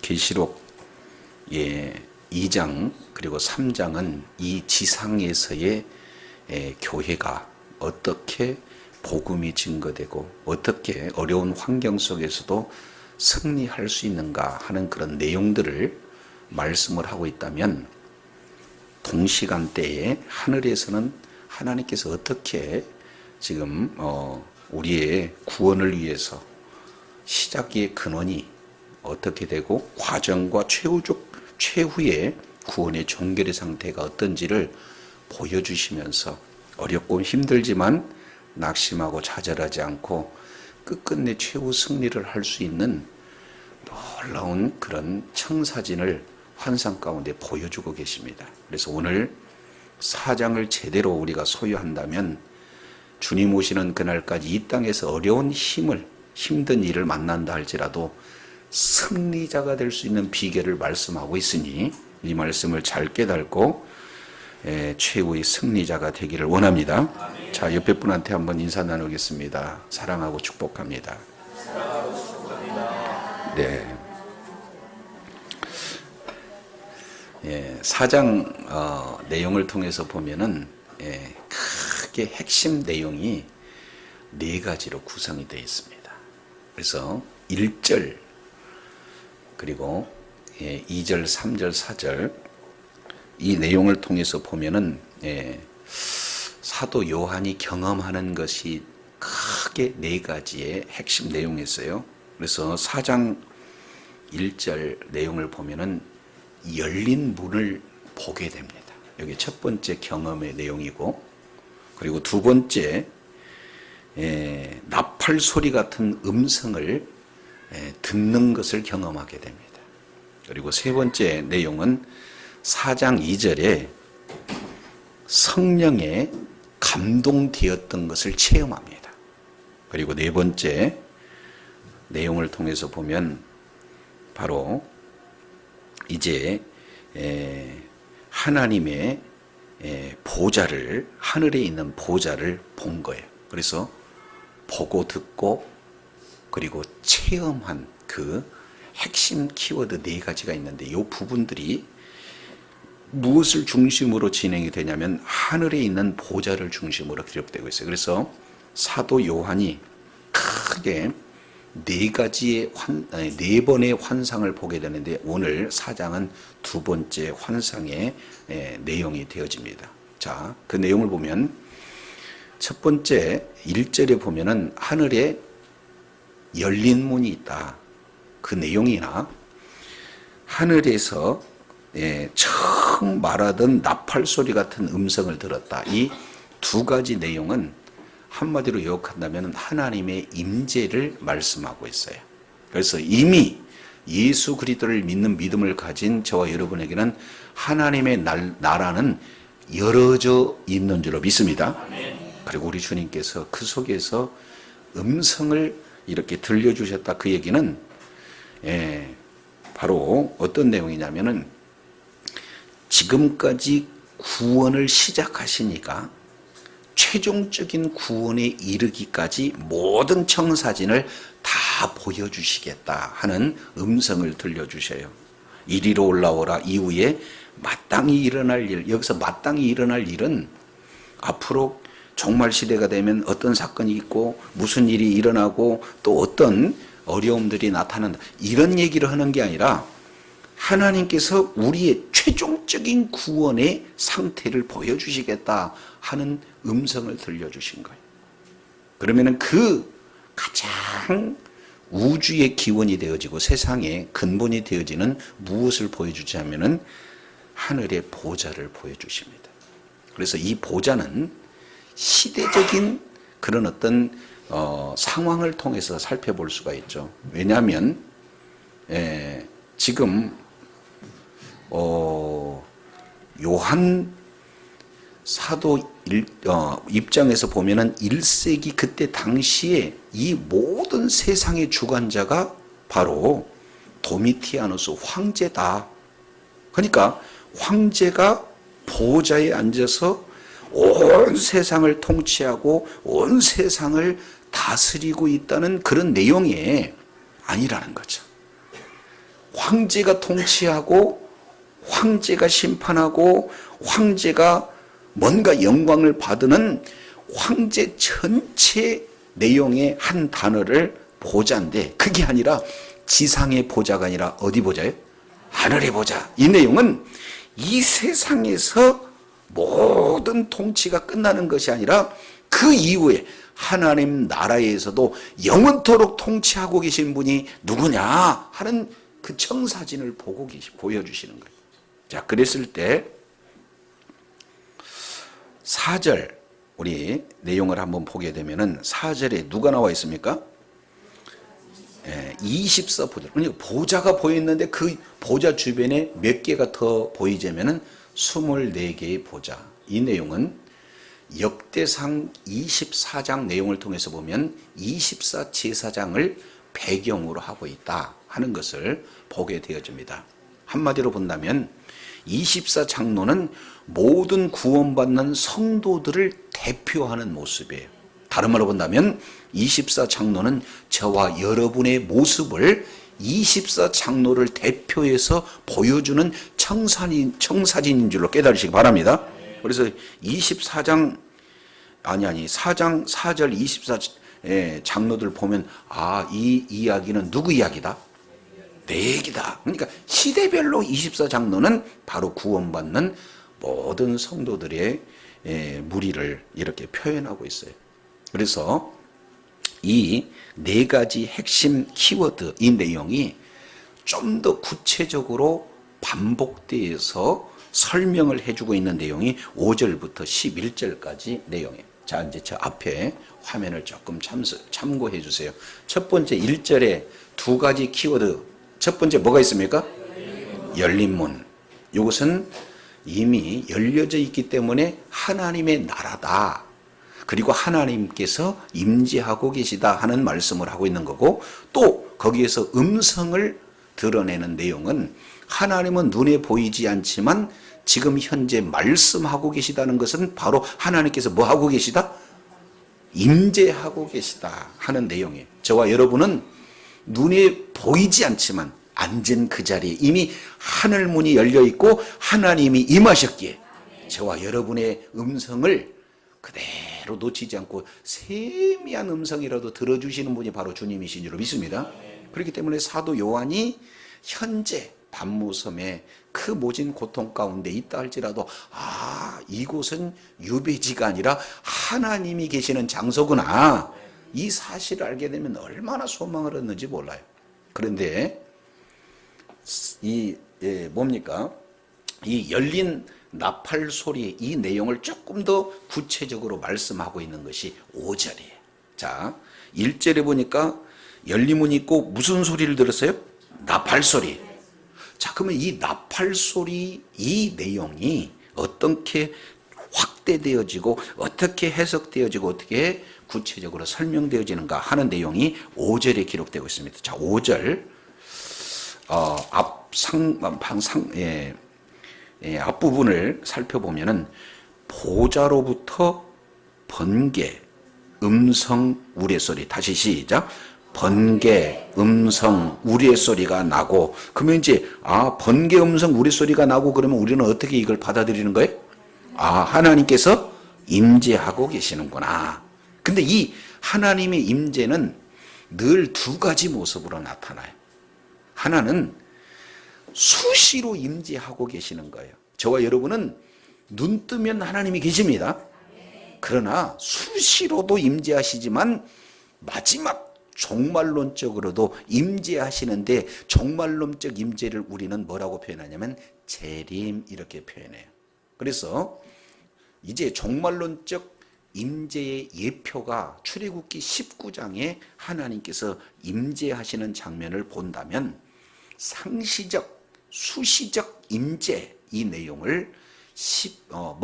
계시록 2장 그리고 3장은 이 지상에서의 교회가 어떻게 복음이 증거되고 어떻게 어려운 환경 속에서도 승리할 수 있는가 하는 그런 내용들을 말씀을 하고 있다면, 동시간대에 하늘에서는 하나님께서 어떻게 지금 우리의 구원을 위해서 시작의 근원이 어떻게 되고 과정과 최후의 구원의 종결의 상태가 어떤지를 보여주시면서 어렵고 힘들지만 낙심하고 좌절하지 않고 끝끝내 최후 승리를 할 수 있는 놀라운 그런 청사진을 환상 가운데 보여주고 계십니다. 그래서 오늘 4장을 제대로 우리가 소유한다면 주님 오시는 그날까지 이 땅에서 어려운 힘든 일을 만난다 할지라도 승리자가 될 수 있는 비결을 말씀하고 있으니 이 말씀을 잘 깨닫고 최후의 승리자가 되기를 원합니다. 아멘. 자, 옆에 분한테 한번 인사 나누겠습니다. 사랑하고 축복합니다. 사랑하고 축복합니다. 네. 4장 내용을 통해서 보면은 크게 핵심 내용이 4가지로 구성이 되어 있습니다. 그래서 1절 그리고 2절, 3절, 4절 이 내용을 통해서 보면은 사도 요한이 경험하는 것이 크게 4가지의 핵심 내용이었어요. 그래서 4장 1절 내용을 보면은 열린 문을 보게 됩니다. 여기 첫 번째 경험의 내용이고, 그리고 두 번째 나팔 소리 같은 음성을 듣는 것을 경험하게 됩니다. 그리고 세 번째 내용은 4장 2절에 성령에 감동되었던 것을 체험합니다. 그리고 네 번째 내용을 통해서 보면 바로 이제 하나님의 보좌를, 하늘에 있는 보좌를 본 거예요. 그래서 보고 듣고 그리고 체험한 그 핵심 키워드 4가지가 있는데, 이 부분들이 무엇을 중심으로 진행이 되냐면 하늘에 있는 보좌를 중심으로 기록되고 있어요. 그래서 사도 요한이 크게 4번의 환상을 보게 되는데, 오늘 4장은 두 번째 환상의 내용이 되어집니다. 자, 그 내용을 보면 첫 번째 1절에 보면은 하늘에 열린 문이 있다. 그 내용이나 하늘에서 처음 말하던 나팔 소리 같은 음성을 들었다. 이 2가지 내용은 한마디로 요약한다면 하나님의 임재를 말씀하고 있어요. 그래서 이미 예수 그리스도를 믿는 믿음을 가진 저와 여러분에게는 하나님의 나라는 열어져 있는 줄로 믿습니다. 그리고 우리 주님께서 그 속에서 음성을 이렇게 들려주셨다. 그 얘기는 바로 어떤 내용이냐면은 지금까지 구원을 시작하시니까 최종적인 구원에 이르기까지 모든 청사진을 다 보여주시겠다 하는 음성을 들려주셔요. 이리로 올라오라 이후에 마땅히 일어날 일, 여기서 마땅히 일어날 일은 앞으로 종말 시대가 되면 어떤 사건이 있고 무슨 일이 일어나고 또 어떤 어려움들이 나타난다, 이런 얘기를 하는 게 아니라 하나님께서 우리의 최종적인 구원의 상태를 보여주시겠다 하는 음성을 들려주신 거예요. 그러면은 그 가장 우주의 기원이 되어지고 세상의 근본이 되어지는 무엇을 보여주지 하면은 하늘의 보좌를 보여주십니다. 그래서 이 보좌는 시대적인 그런 어떤 상황을 통해서 살펴볼 수가 있죠. 왜냐하면 지금 요한 사도 입장에서 보면은 1세기 그때 당시에 이 모든 세상의 주관자가 바로 도미티아누스 황제다. 그러니까 황제가 보좌에 앉아서 온 세상을 통치하고 온 세상을 다스리고 있다는 그런 내용이 아니라는 거죠. 황제가 통치하고 황제가 심판하고 황제가 뭔가 영광을 받는 황제 전체 내용의 한 단어를 보좌인데, 그게 아니라 지상의 보좌가 아니라 어디 보좌예요? 하늘의 보좌. 이 내용은 이 세상에서 모든 통치가 끝나는 것이 아니라 그 이후에 하나님 나라에서도 영원토록 통치하고 계신 분이 누구냐 하는 그 청사진을 보여주시는 거예요. 자, 그랬을 때 4절 우리 내용을 한번 보게 되면은 4절에 누가 나와 있습니까? 24 보좌. 그러니까 보좌가 보였는데 그 보좌 주변에 몇 개가 더 보이자면은 24개의 보좌. 이 내용은 역대상 24장 내용을 통해서 보면 24 제사장을 배경으로 하고 있다 하는 것을 보게 되어집니다. 한마디로 본다면 24 장로는 모든 구원받는 성도들을 대표하는 모습이에요. 다른 말로 본다면 24 장로는 저와 여러분의 모습을 24 장로를 대표해서 보여주는 청사진인 줄로 깨달으시기 바랍니다. 그래서 4장 4절 24 장로들 보면 이 이야기는 누구 이야기다? 내 얘기다. 그러니까 시대별로 24 장로는 바로 구원받는 모든 성도들의 무리를 이렇게 표현하고 있어요. 그래서 이 4가지 핵심 키워드, 이 내용이 좀 더 구체적으로 반복되어서 설명을 해주고 있는 내용이 5절부터 11절까지 내용이에요. 자, 이제 저 앞에 화면을 조금 참고해 주세요. 첫 번째 1절에 2가지 키워드. 첫 번째 뭐가 있습니까? 열린 문. 이것은 이미 열려져 있기 때문에 하나님의 나라다. 그리고 하나님께서 임재하고 계시다 하는 말씀을 하고 있는 거고, 또 거기에서 음성을 드러내는 내용은 하나님은 눈에 보이지 않지만 지금 현재 말씀하고 계시다는 것은 바로 하나님께서 뭐 하고 계시다? 임재하고 계시다 하는 내용이에요. 저와 여러분은 눈에 보이지 않지만 앉은 그 자리에 이미 하늘 문이 열려 있고 하나님이 임하셨기에 저와 여러분의 음성을 그대로 놓치지 않고 세미한 음성이라도 들어주시는 분이 바로 주님이신 줄로 믿습니다. 그렇기 때문에 사도 요한이 현재 반모섬의 그 모진 고통 가운데 있다 할지라도 이곳은 유배지가 아니라 하나님이 계시는 장소구나, 이 사실을 알게 되면 얼마나 소망을 얻는지 몰라요. 그런데 이 열린 나팔 소리, 이 내용을 조금 더 구체적으로 말씀하고 있는 것이 5절이에요. 자, 1절에 보니까 열린 문이 있고 무슨 소리를 들었어요? 나팔 소리. 자, 그러면 이 나팔 소리, 이 내용이 어떻게 확대되어지고 어떻게 해석되어지고 어떻게 구체적으로 설명되어지는가 하는 내용이 5절에 기록되고 있습니다. 자, 5절 앞부분을 살펴보면은 보좌로부터 번개, 음성, 우레소리. 다시 시작. 번개, 음성, 우레소리가 나고. 그러면 이제 번개, 음성, 우레소리가 나고 그러면 우리는 어떻게 이걸 받아들이는 거예요? 하나님께서 임재하고 계시는구나. 근데 이 하나님의 임재는 늘 2가지 모습으로 나타나요. 하나는 수시로 임재하고 계시는 거예요. 저와 여러분은 눈 뜨면 하나님이 계십니다. 그러나 수시로도 임재하시지만 마지막 종말론적으로도 임재하시는데, 종말론적 임재를 우리는 뭐라고 표현하냐면 재림, 이렇게 표현해요. 그래서 이제 종말론적 임재의 예표가 출애굽기 19장에 하나님께서 임재하시는 장면을 본다면 상시적, 수시적 임재, 이 내용을 시편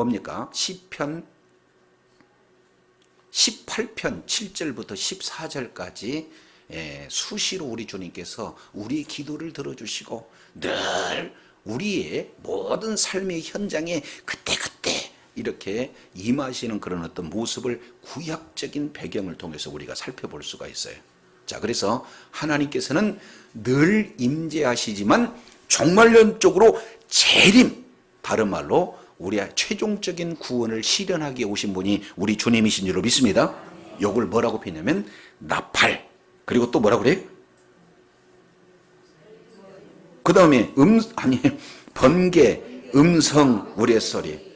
18편 7절부터 14절까지 수시로 우리 주님께서 우리의 기도를 들어주시고 늘 우리의 모든 삶의 현장에 그때그때 이렇게 임하시는 그런 어떤 모습을 구약적인 배경을 통해서 우리가 살펴볼 수가 있어요. 자, 그래서 하나님께서는 늘 임재하시지만 종말론적으로 재림, 다른 말로 우리의 최종적인 구원을 실현하기 위해 오신 분이 우리 주님이신 줄로 믿습니다. 요걸 뭐라고 표현하면 나팔, 그리고 또 뭐라고 그래요? 그 다음에 번개, 음성, 우레소리.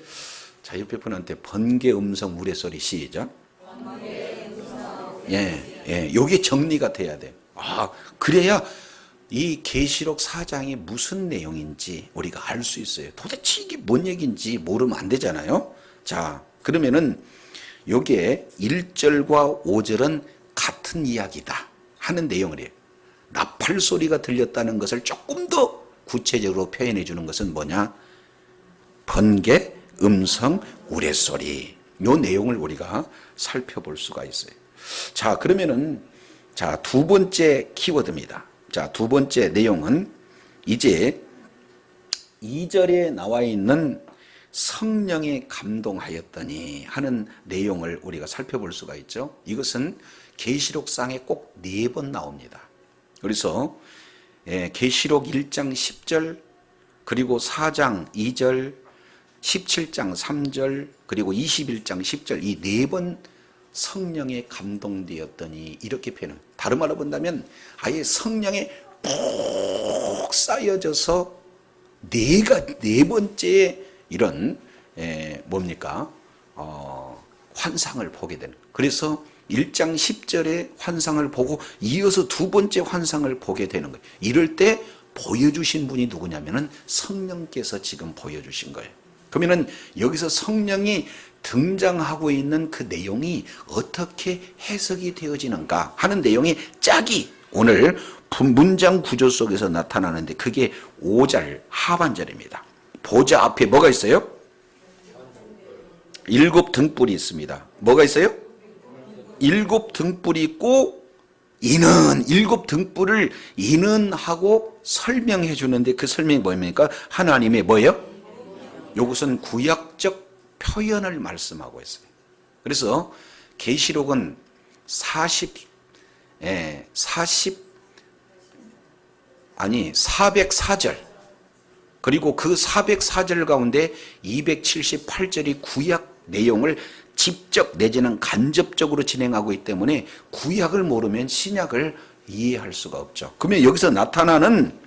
자, 옆에 분한테 번개, 음성, 우레소리 시작. 요게 정리가 돼야 돼. 그래야 이 계시록 4장이 무슨 내용인지 우리가 알 수 있어요. 도대체 이게 뭔 얘기인지 모르면 안 되잖아요. 자, 그러면은 요게 1절과 5절은 같은 이야기다 하는 내용을 해요. 나팔 소리가 들렸다는 것을 조금 더 구체적으로 표현해 주는 것은 뭐냐? 번개, 음성, 우레소리. 요 내용을 우리가 살펴볼 수가 있어요. 자, 그러면은 자, 두 번째 키워드입니다. 자, 두 번째 내용은 이제 2절에 나와 있는 성령에 감동하였더니 하는 내용을 우리가 살펴볼 수가 있죠. 이것은 계시록상에 꼭 4번 나옵니다. 그래서 계시록 1장 10절, 그리고 4장 2절, 17장 3절, 그리고 21장 10절 이 4번 성령에 감동되었더니 이렇게 표현을, 다른 말로 본다면 아예 성령에 푹 쌓여져서 네 번째 이런 뭡니까? 환상을 보게 되는. 그래서 1장 10절의 환상을 보고 이어서 두 번째 환상을 보게 되는 거예요. 이럴 때 보여주신 분이 누구냐면은 성령께서 지금 보여주신 거예요. 그러면은 여기서 성령이 등장하고 있는 그 내용이 어떻게 해석이 되어지는가 하는 내용이 짝이 오늘 문장 구조 속에서 나타나는데 그게 5절 하반절입니다. 보좌 앞에 뭐가 있어요? 7 등불이 있습니다. 뭐가 있어요? 7 등불이 있고 이는 7 등불을 이는하고 설명해 주는데 그 설명이 뭡니까? 하나님의 뭐예요? 이것은 구약적 표현을 말씀하고 있어요. 그래서 계시록은 404절 그리고 그 404절 가운데 278절이 구약 내용을 직접 내지는 간접적으로 진행하고 있기 때문에 구약을 모르면 신약을 이해할 수가 없죠. 그러면 여기서 나타나는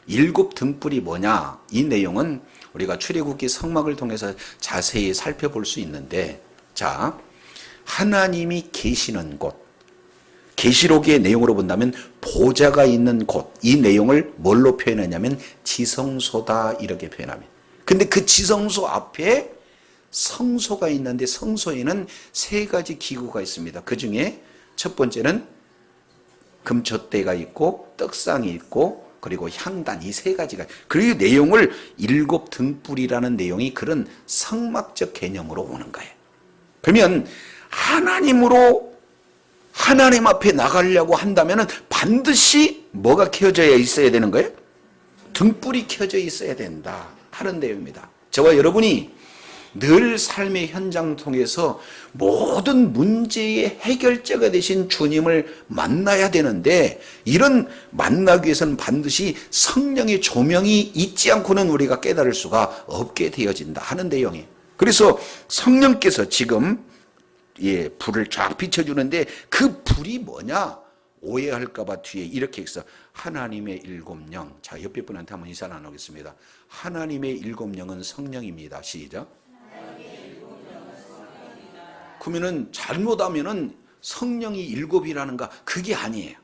7 등불이 뭐냐? 이 내용은 우리가 출애굽기 성막을 통해서 자세히 살펴볼 수 있는데, 자, 하나님이 계시는 곳, 계시록의 내용으로 본다면 보좌가 있는 곳, 이 내용을 뭘로 표현하냐면 지성소다 이렇게 표현합니다. 근데 그 지성소 앞에 성소가 있는데 성소에는 3가지 기구가 있습니다. 그 중에 첫 번째는 금촛대가 있고 떡상이 있고 그리고 향단, 이 3가지가. 그리고 내용을 7 등불이라는 내용이 그런 성막적 개념으로 오는 거예요. 그러면 하나님 앞에 나가려고 한다면 반드시 뭐가 켜져 있어야 되는 거예요? 등불이 켜져 있어야 된다 하는 내용입니다. 저와 여러분이 늘 삶의 현장 통해서 모든 문제의 해결자가 되신 주님을 만나야 되는데, 이런 만나기 위해서는 반드시 성령의 조명이 있지 않고는 우리가 깨달을 수가 없게 되어진다 하는 내용이에요. 그래서 성령께서 지금 불을 쫙 비춰주는데 그 불이 뭐냐? 오해할까봐 뒤에 이렇게 해서 하나님의 7 영. 자, 옆에 분한테 한번 인사 나누겠습니다. 하나님의 7 영은 성령입니다. 시작. 그러면은 잘못하면은 성령이 7이라는가? 그게 아니에요.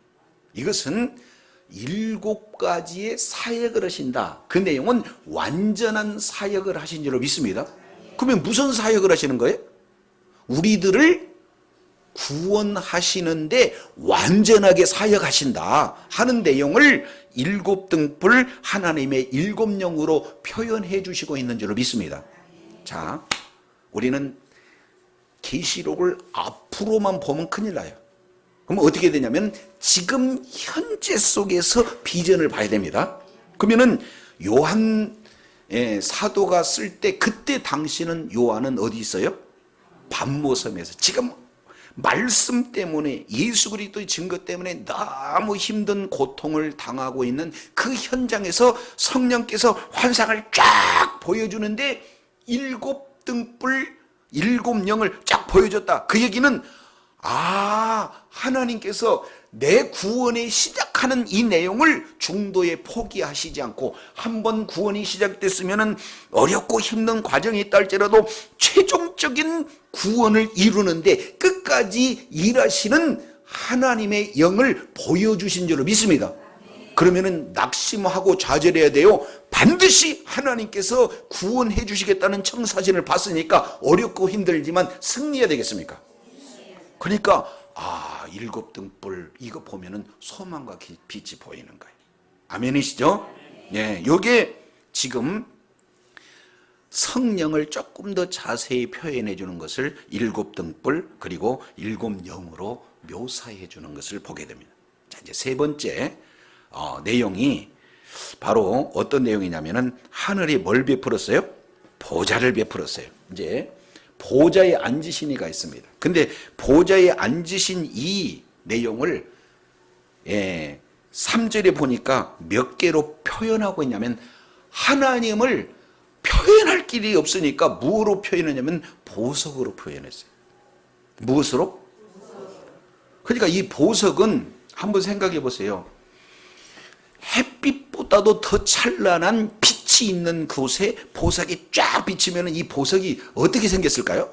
이것은 7가지의 사역을 하신다. 그 내용은 완전한 사역을 하신 줄로 믿습니다. 그러면 무슨 사역을 하시는 거예요? 우리들을 구원하시는데 완전하게 사역하신다 하는 내용을 7 등불 하나님의 7 영으로 표현해 주시고 있는 줄로 믿습니다. 자, 우리는 계시록을 앞으로만 보면 큰일 나요. 그럼 어떻게 되냐면 지금 현재 속에서 비전을 봐야 됩니다. 그러면은 요한 사도가 쓸 때 그때 당시는 요한은 어디 있어요? 밤모섬에서. 지금 말씀 때문에, 예수 그리스도의 증거 때문에 너무 힘든 고통을 당하고 있는 그 현장에서 성령께서 환상을 쫙 보여주는데 7등불 7영을 쫙 보여줬다. 그 얘기는 하나님께서 내 구원에 시작하는 이 내용을 중도에 포기하시지 않고, 한번 구원이 시작됐으면 어렵고 힘든 과정이 있다 할지라도 최종적인 구원을 이루는데 끝까지 일하시는 하나님의 영을 보여주신 줄로 믿습니다. 그러면은 낙심하고 좌절해야 돼요. 반드시 하나님께서 구원해 주시겠다는 청사진을 봤으니까 어렵고 힘들지만 승리해야 되겠습니까? 그러니까 7등불 이거 보면은 소망과 빛이 보이는 거예요. 아멘이시죠? 예, 요게 지금 성령을 조금 더 자세히 표현해 주는 것을 7등불 그리고 7영으로 묘사해 주는 것을 보게 됩니다. 자, 이제 세 번째 내용이 바로 어떤 내용이냐면은 하늘이 뭘 베풀었어요? 보좌를 베풀었어요. 이제 보좌에 앉으신 이가 있습니다. 근데 보좌에 앉으신 이 내용을 3절에 보니까 몇 개로 표현하고 있냐면, 하나님을 표현할 길이 없으니까 무엇으로 표현하냐면 보석으로 표현했어요. 무엇으로? 그러니까 이 보석은 한번 생각해 보세요. 햇빛보다도 더 찬란한 빛이 있는 곳에 보석이 쫙 비치면 이 보석이 어떻게 생겼을까요?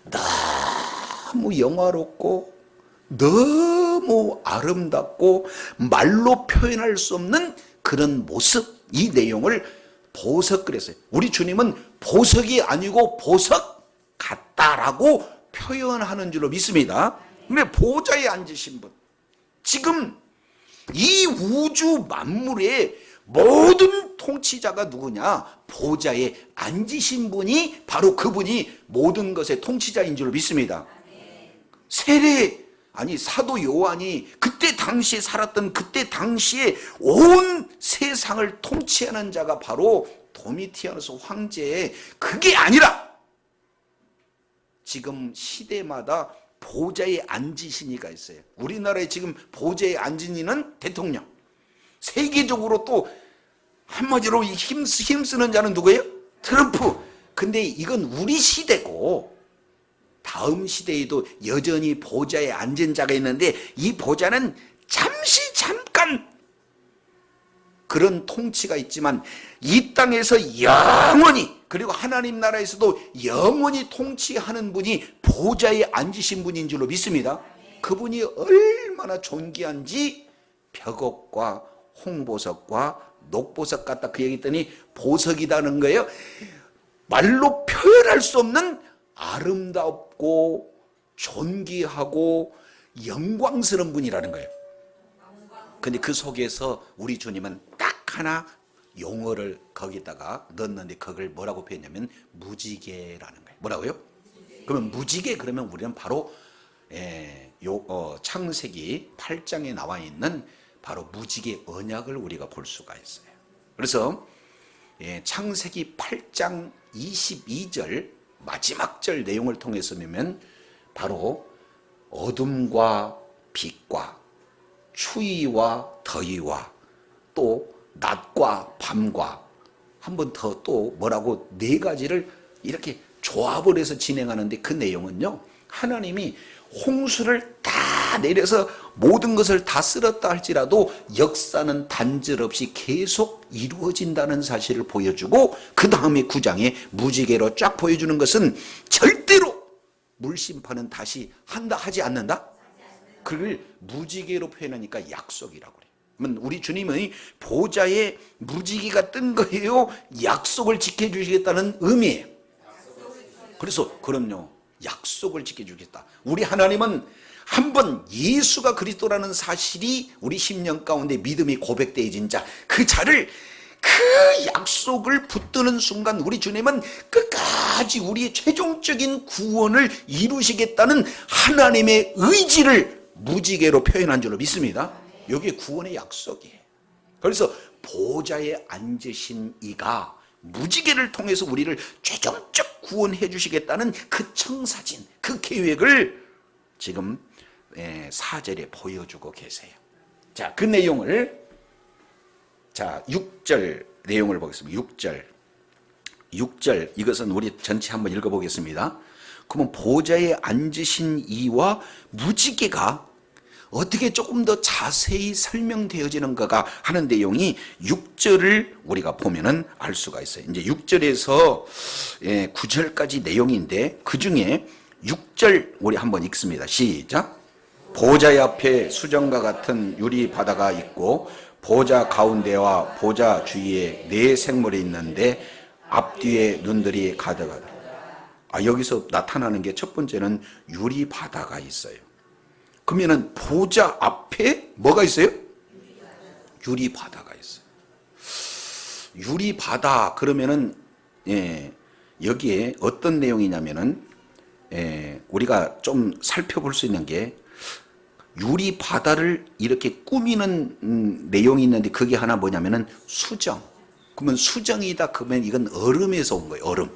너무 영화롭고 너무 아름답고 말로 표현할 수 없는 그런 모습, 이 내용을 보석 그랬어요. 우리 주님은 보석이 아니고 보석 같다라고 표현하는 줄로 믿습니다. 근데 보좌에 앉으신 분, 지금 이 우주 만물의 모든 통치자가 누구냐? 보좌에 앉으신 분이 바로 그분이 모든 것의 통치자인 줄 믿습니다. 사도 요한이 그때 당시에 살았던, 그때 당시에 온 세상을 통치하는 자가 바로 도미티아누스 황제의, 그게 아니라 지금 시대마다 보좌에 앉으신 이가 있어요. 우리나라에 지금 보좌에 앉은 이는 대통령. 세계적으로 또 한마디로 힘쓰는 자는 누구예요? 트럼프. 근데 이건 우리 시대고, 다음 시대에도 여전히 보좌에 앉은 자가 있는데, 이 보좌는 잠깐 그런 통치가 있지만 이 땅에서 영원히, 그리고 하나님 나라에서도 영원히 통치하는 분이 보좌에 앉으신 분인 줄로 믿습니다. 그분이 얼마나 존귀한지 벽옥과 홍보석과 녹보석 같다 그 얘기했더니 보석이라는 거예요. 말로 표현할 수 없는 아름답고 존귀하고 영광스러운 분이라는 거예요. 근데 그 속에서 우리 주님은 딱 하나 용어를 거기다가 넣었는데, 그걸 뭐라고 표현하냐면 무지개라는 거예요. 뭐라고요? 그러면 무지개, 그러면 우리는 바로 창세기 8장에 나와 있는 바로 무지개 언약을 우리가 볼 수가 있어요. 그래서 창세기 8장 22절 마지막 절 내용을 통해서 보면 바로 어둠과 빛과 추위와 더위와 또 낮과 밤과 한 번 더 또 뭐라고 네 가지를 이렇게 조합을 해서 진행하는데, 그 내용은요, 하나님이 홍수를 다 내려서 모든 것을 다 쓸었다 할지라도 역사는 단절 없이 계속 이루어진다는 사실을 보여주고, 그 다음에 9장에 무지개로 쫙 보여주는 것은 절대로 물심판은 다시 하지 않는다? 그걸 무지개로 표현하니까 약속이라고 그래요. 우리 주님의 보좌에 무지개가 뜬 거예요? 약속을 지켜주시겠다는 의미예요. 그래서 그럼요, 약속을 지켜주겠다. 우리 하나님은 한번 예수가 그리스도라는 사실이 우리 심령 가운데 믿음이 고백되어진 자, 그 자를, 그 약속을 붙드는 순간 우리 주님은 끝까지 우리의 최종적인 구원을 이루시겠다는 하나님의 의지를 무지개로 표현한 줄로 믿습니다. 여기에 구원의 약속이에요. 그래서 보좌에 앉으신 이가 무지개를 통해서 우리를 최종적 구원해 주시겠다는 그 청사진, 그 계획을 지금 4절에 보여주고 계세요. 자, 그 내용을 자 6절 내용을 보겠습니다. 6절 이것은 우리 전체 한번 읽어보겠습니다. 그러면 보좌에 앉으신 이와 무지개가 어떻게 조금 더 자세히 설명되어지는가가 하는 내용이 6절을 우리가 보면은 알 수가 있어요. 이제 6절에서 9절까지 내용인데 그 중에 6절 우리 한번 읽습니다. 시작. 보좌 옆에 수정과 같은 유리 바다가 있고 보좌 가운데와 보좌 주위에 네 생물이 있는데 앞뒤에 눈들이 가득하다. 여기서 나타나는 게 첫 번째는 유리 바다가 있어요. 그러면은 보좌 앞에 뭐가 있어요? 유리 바다가 있어요. 유리 바다 그러면은 여기에 어떤 내용이냐면은 우리가 좀 살펴볼 수 있는 게 유리 바다를 이렇게 꾸미는 내용이 있는데 그게 하나 뭐냐면은 수정. 그러면 수정이다 그러면 이건 얼음에서 온 거예요. 얼음.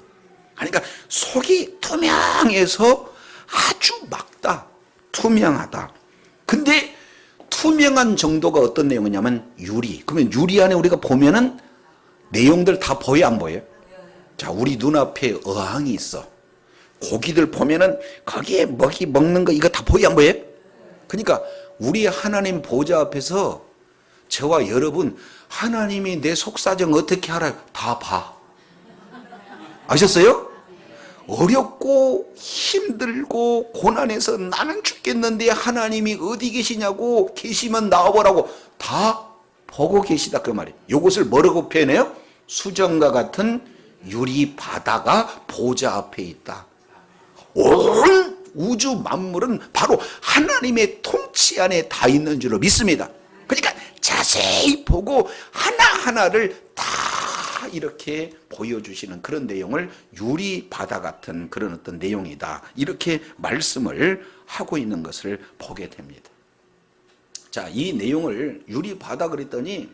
그러니까 속이 투명해서 아주 맑다. 투명하다. 근데 투명한 정도가 어떤 내용이냐면 유리. 그러면 유리 안에 우리가 보면은 내용들 다 보여 안 보여요? 자, 우리 눈앞에 어항이 있어. 고기들 보면은 거기에 먹는 거 이거 다 보여 안 보여요? 그러니까 우리 하나님 보좌 앞에서 저와 여러분 하나님이 내 속사정 어떻게 알아요? 다 봐. 아셨어요? 어렵고 힘들고 고난해서 나는 죽겠는데 하나님이 어디 계시냐고 계시면 나와보라고 다 보고 계시다 그 말이에요. 이것을 뭐라고 표현해요? 수정과 같은 유리 바다가 보좌 앞에 있다. 온 우주 만물은 바로 하나님의 통치 안에 다 있는 줄로 믿습니다. 그러니까 자세히 보고 하나하나를 다 이렇게 보여주시는 그런 내용을 유리 바다 같은 그런 어떤 내용이다. 이렇게 말씀을 하고 있는 것을 보게 됩니다. 자, 이 내용을 유리 바다 그랬더니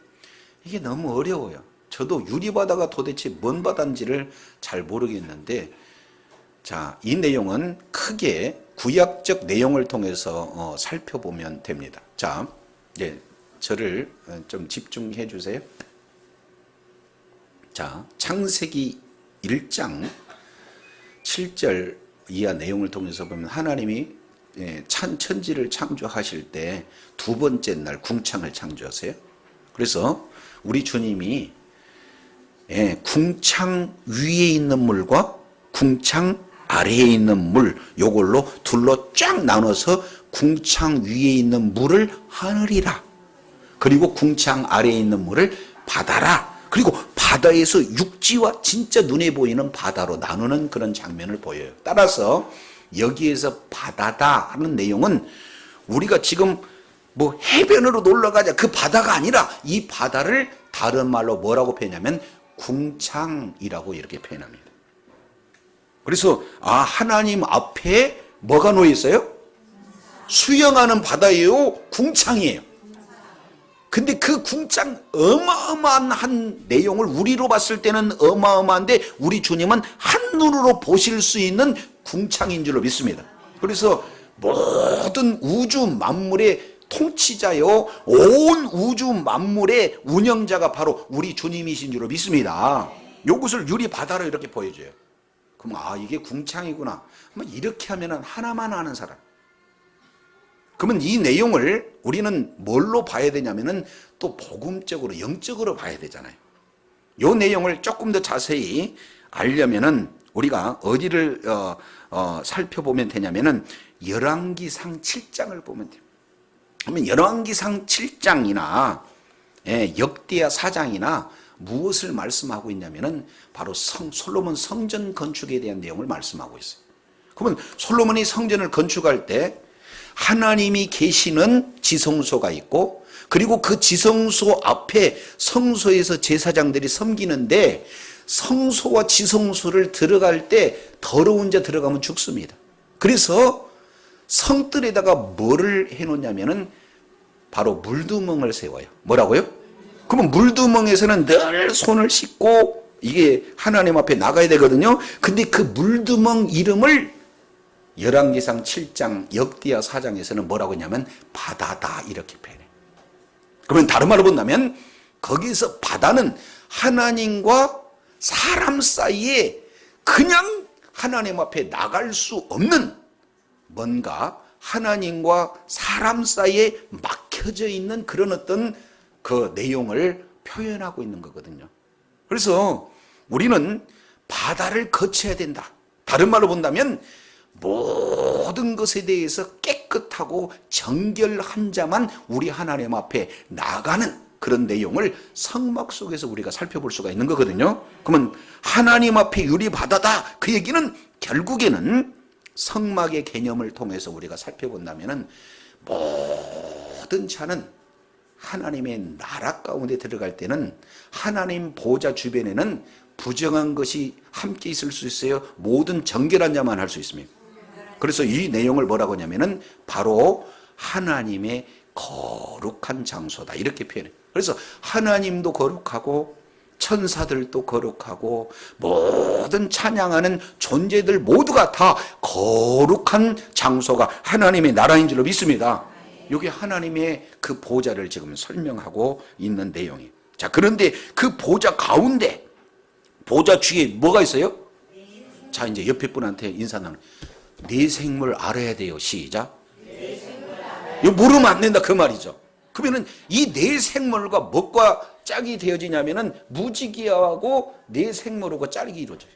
이게 너무 어려워요. 저도 유리 바다가 도대체 뭔 바다인지를 잘 모르겠는데 자, 이 내용은 크게 구약적 내용을 통해서 살펴보면 됩니다. 자, 저를 좀 집중해 주세요. 자, 창세기 1장 7절 이하 내용을 통해서 보면 하나님이 천지를 창조하실 때 두 번째 날 궁창을 창조하세요. 그래서 우리 주님이 궁창 위에 있는 물과 궁창 아래에 있는 물 요걸로 둘로 쫙 나눠서 궁창 위에 있는 물을 하늘이라 그리고 궁창 아래에 있는 물을 바다라 그리고 바다에서 육지와 진짜 눈에 보이는 바다로 나누는 그런 장면을 보여요. 따라서 여기에서 바다다 하는 내용은 우리가 지금 뭐 해변으로 놀러 가자 그 바다가 아니라 이 바다를 다른 말로 뭐라고 표현하냐면 궁창이라고 이렇게 표현합니다. 그래서 하나님 앞에 뭐가 놓여 있어요? 수영하는 바다예요? 궁창이에요. 근데 그 궁창 어마어마한 내용을 우리로 봤을 때는 어마어마한데 우리 주님은 한눈으로 보실 수 있는 궁창인 줄로 믿습니다. 그래서 모든 우주 만물의 통치자요 온 우주 만물의 운영자가 바로 우리 주님이신 줄로 믿습니다. 이것을 유리 바다로 이렇게 보여줘요. 그럼 이게 궁창이구나. 이렇게 하면은 하나만 아는 사람. 그러면 이 내용을 우리는 뭘로 봐야 되냐면은 또 복음적으로 영적으로 봐야 되잖아요. 이 내용을 조금 더 자세히 알려면은 우리가 어디를 살펴보면 되냐면은 열왕기상 7장을 보면 돼요. 그러면 열왕기상 7장이나 역대하 4장이나 무엇을 말씀하고 있냐면은 바로 솔로몬 성전 건축에 대한 내용을 말씀하고 있어요. 그러면 솔로몬이 성전을 건축할 때 하나님이 계시는 지성소가 있고 그리고 그 지성소 앞에 성소에서 제사장들이 섬기는데 성소와 지성소를 들어갈 때 더러운 자 들어가면 죽습니다. 그래서 성뜰에다가 뭐를 해놓냐면은 바로 물두멍을 세워요. 뭐라고요? 그러면 물두멍에서는 늘 손을 씻고 이게 하나님 앞에 나가야 되거든요. 근데 그 물두멍 이름을 열왕기상 7장 역대하 4장에서는 뭐라고 했냐면 바다다 이렇게 표현해. 그러면 다른 말로 본다면 거기서 바다는 하나님과 사람 사이에 그냥 하나님 앞에 나갈 수 없는 뭔가 하나님과 사람 사이에 막혀져 있는 그런 어떤 그 내용을 표현하고 있는 거거든요. 그래서 우리는 바다를 거쳐야 된다. 다른 말로 본다면 모든 것에 대해서 깨끗하고 정결한 자만 우리 하나님 앞에 나가는 그런 내용을 성막 속에서 우리가 살펴볼 수가 있는 거거든요. 그러면 하나님 앞에 유리 바다다. 그 얘기는 결국에는 성막의 개념을 통해서 우리가 살펴본다면 모든 자는 하나님의 나라 가운데 들어갈 때는 하나님 보좌 주변에는 부정한 것이 함께 있을 수 있어요. 모든 정결한 자만 할 수 있습니다. 그래서 이 내용을 뭐라고 하냐면은 바로 하나님의 거룩한 장소다 이렇게 표현해요. 그래서 하나님도 거룩하고 천사들도 거룩하고 모든 찬양하는 존재들 모두가 다 거룩한 장소가 하나님의 나라인 줄로 믿습니다. 이게 하나님의 그 보좌를 지금 설명하고 있는 내용이에요. 자, 그런데 그 보좌 가운데 보좌 뒤에 뭐가 있어요? 자, 이제 옆에 분한테 인사 나누. 네 생물 알아야 돼요. 시작. 이거 모르면 안 된다 그 말이죠. 그러면은 이 네 생물과 뭐가 짝이 되어지냐면은 무지개하고 네 생물하고 짝이 이루어져요.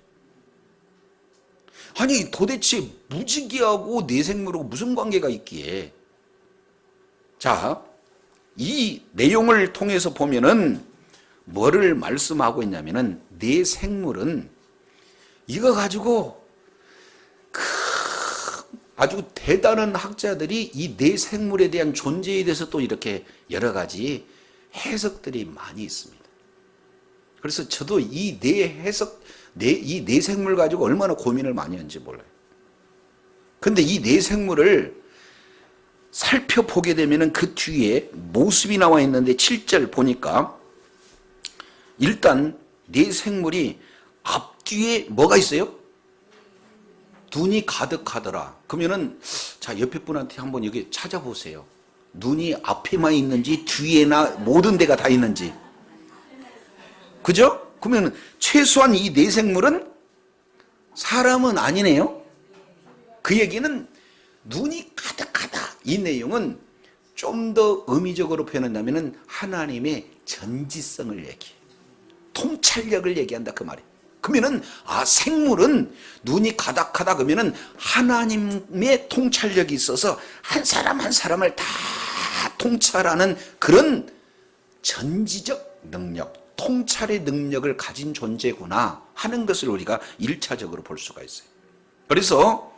아니 도대체 무지개하고 네 생물하고 무슨 관계가 있기에? 자, 이 내용을 통해서 보면은 뭐를 말씀하고 있냐면은 네 생물은 이거 가지고 아주 대단한 학자들이 이 네 생물에 대한 존재에 대해서 또 이렇게 여러 가지 해석들이 많이 있습니다. 그래서 저도 이 네 생물 가지고 얼마나 고민을 많이 했는지 몰라요. 근데 이 네 생물을 살펴보게 되면은 그 뒤에 모습이 나와 있는데 7절 보니까 일단 네 생물이 앞뒤에 뭐가 있어요? 눈이 가득하더라. 그러면은 자 옆에 분한테 한번 여기 찾아보세요. 눈이 앞에만 있는지 뒤에나 모든 데가 다 있는지. 그죠? 그러면 최소한 이 네 생물은 사람은 아니네요. 그 얘기는 눈이 가득하다. 이 내용은 좀 더 의미적으로 표현한다면 하나님의 전지성을 얘기해. 통찰력을 얘기한다 그 말이에요. 그러면은 생물은 눈이 가득하다 그러면은 하나님의 통찰력이 있어서 한 사람 한 사람을 다 통찰하는 그런 전지적 능력, 통찰의 능력을 가진 존재구나 하는 것을 우리가 1차적으로 볼 수가 있어요. 그래서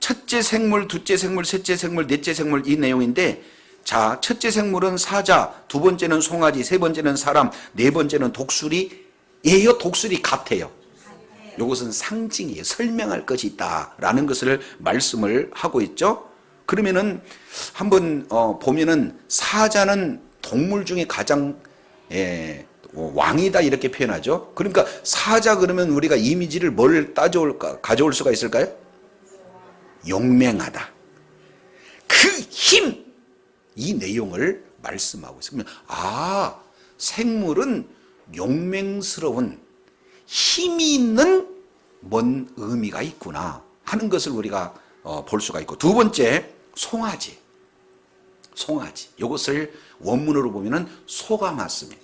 첫째 생물, 둘째 생물, 셋째 생물, 넷째 생물 이 내용인데 자, 첫째 생물은 사자, 두 번째는 송아지, 세 번째는 사람, 네 번째는 독수리예요, 독수리 같아요. 이것은 상징이에요. 설명할 것이 있다라는 것을 말씀을 하고 있죠. 그러면은 한번 보면은 사자는 동물 중에 가장 왕이다 이렇게 표현하죠. 그러니까 사자 그러면 우리가 이미지를 뭘 가져올 수가 있을까요? 용맹하다. 그 힘! 이 내용을 말씀하고 있습니다. 생물은 용맹스러운 힘이 있는 뭔 의미가 있구나 하는 것을 우리가 볼 수가 있고 두 번째 송아지. 이것을 원문으로 보면은 소가 맞습니다.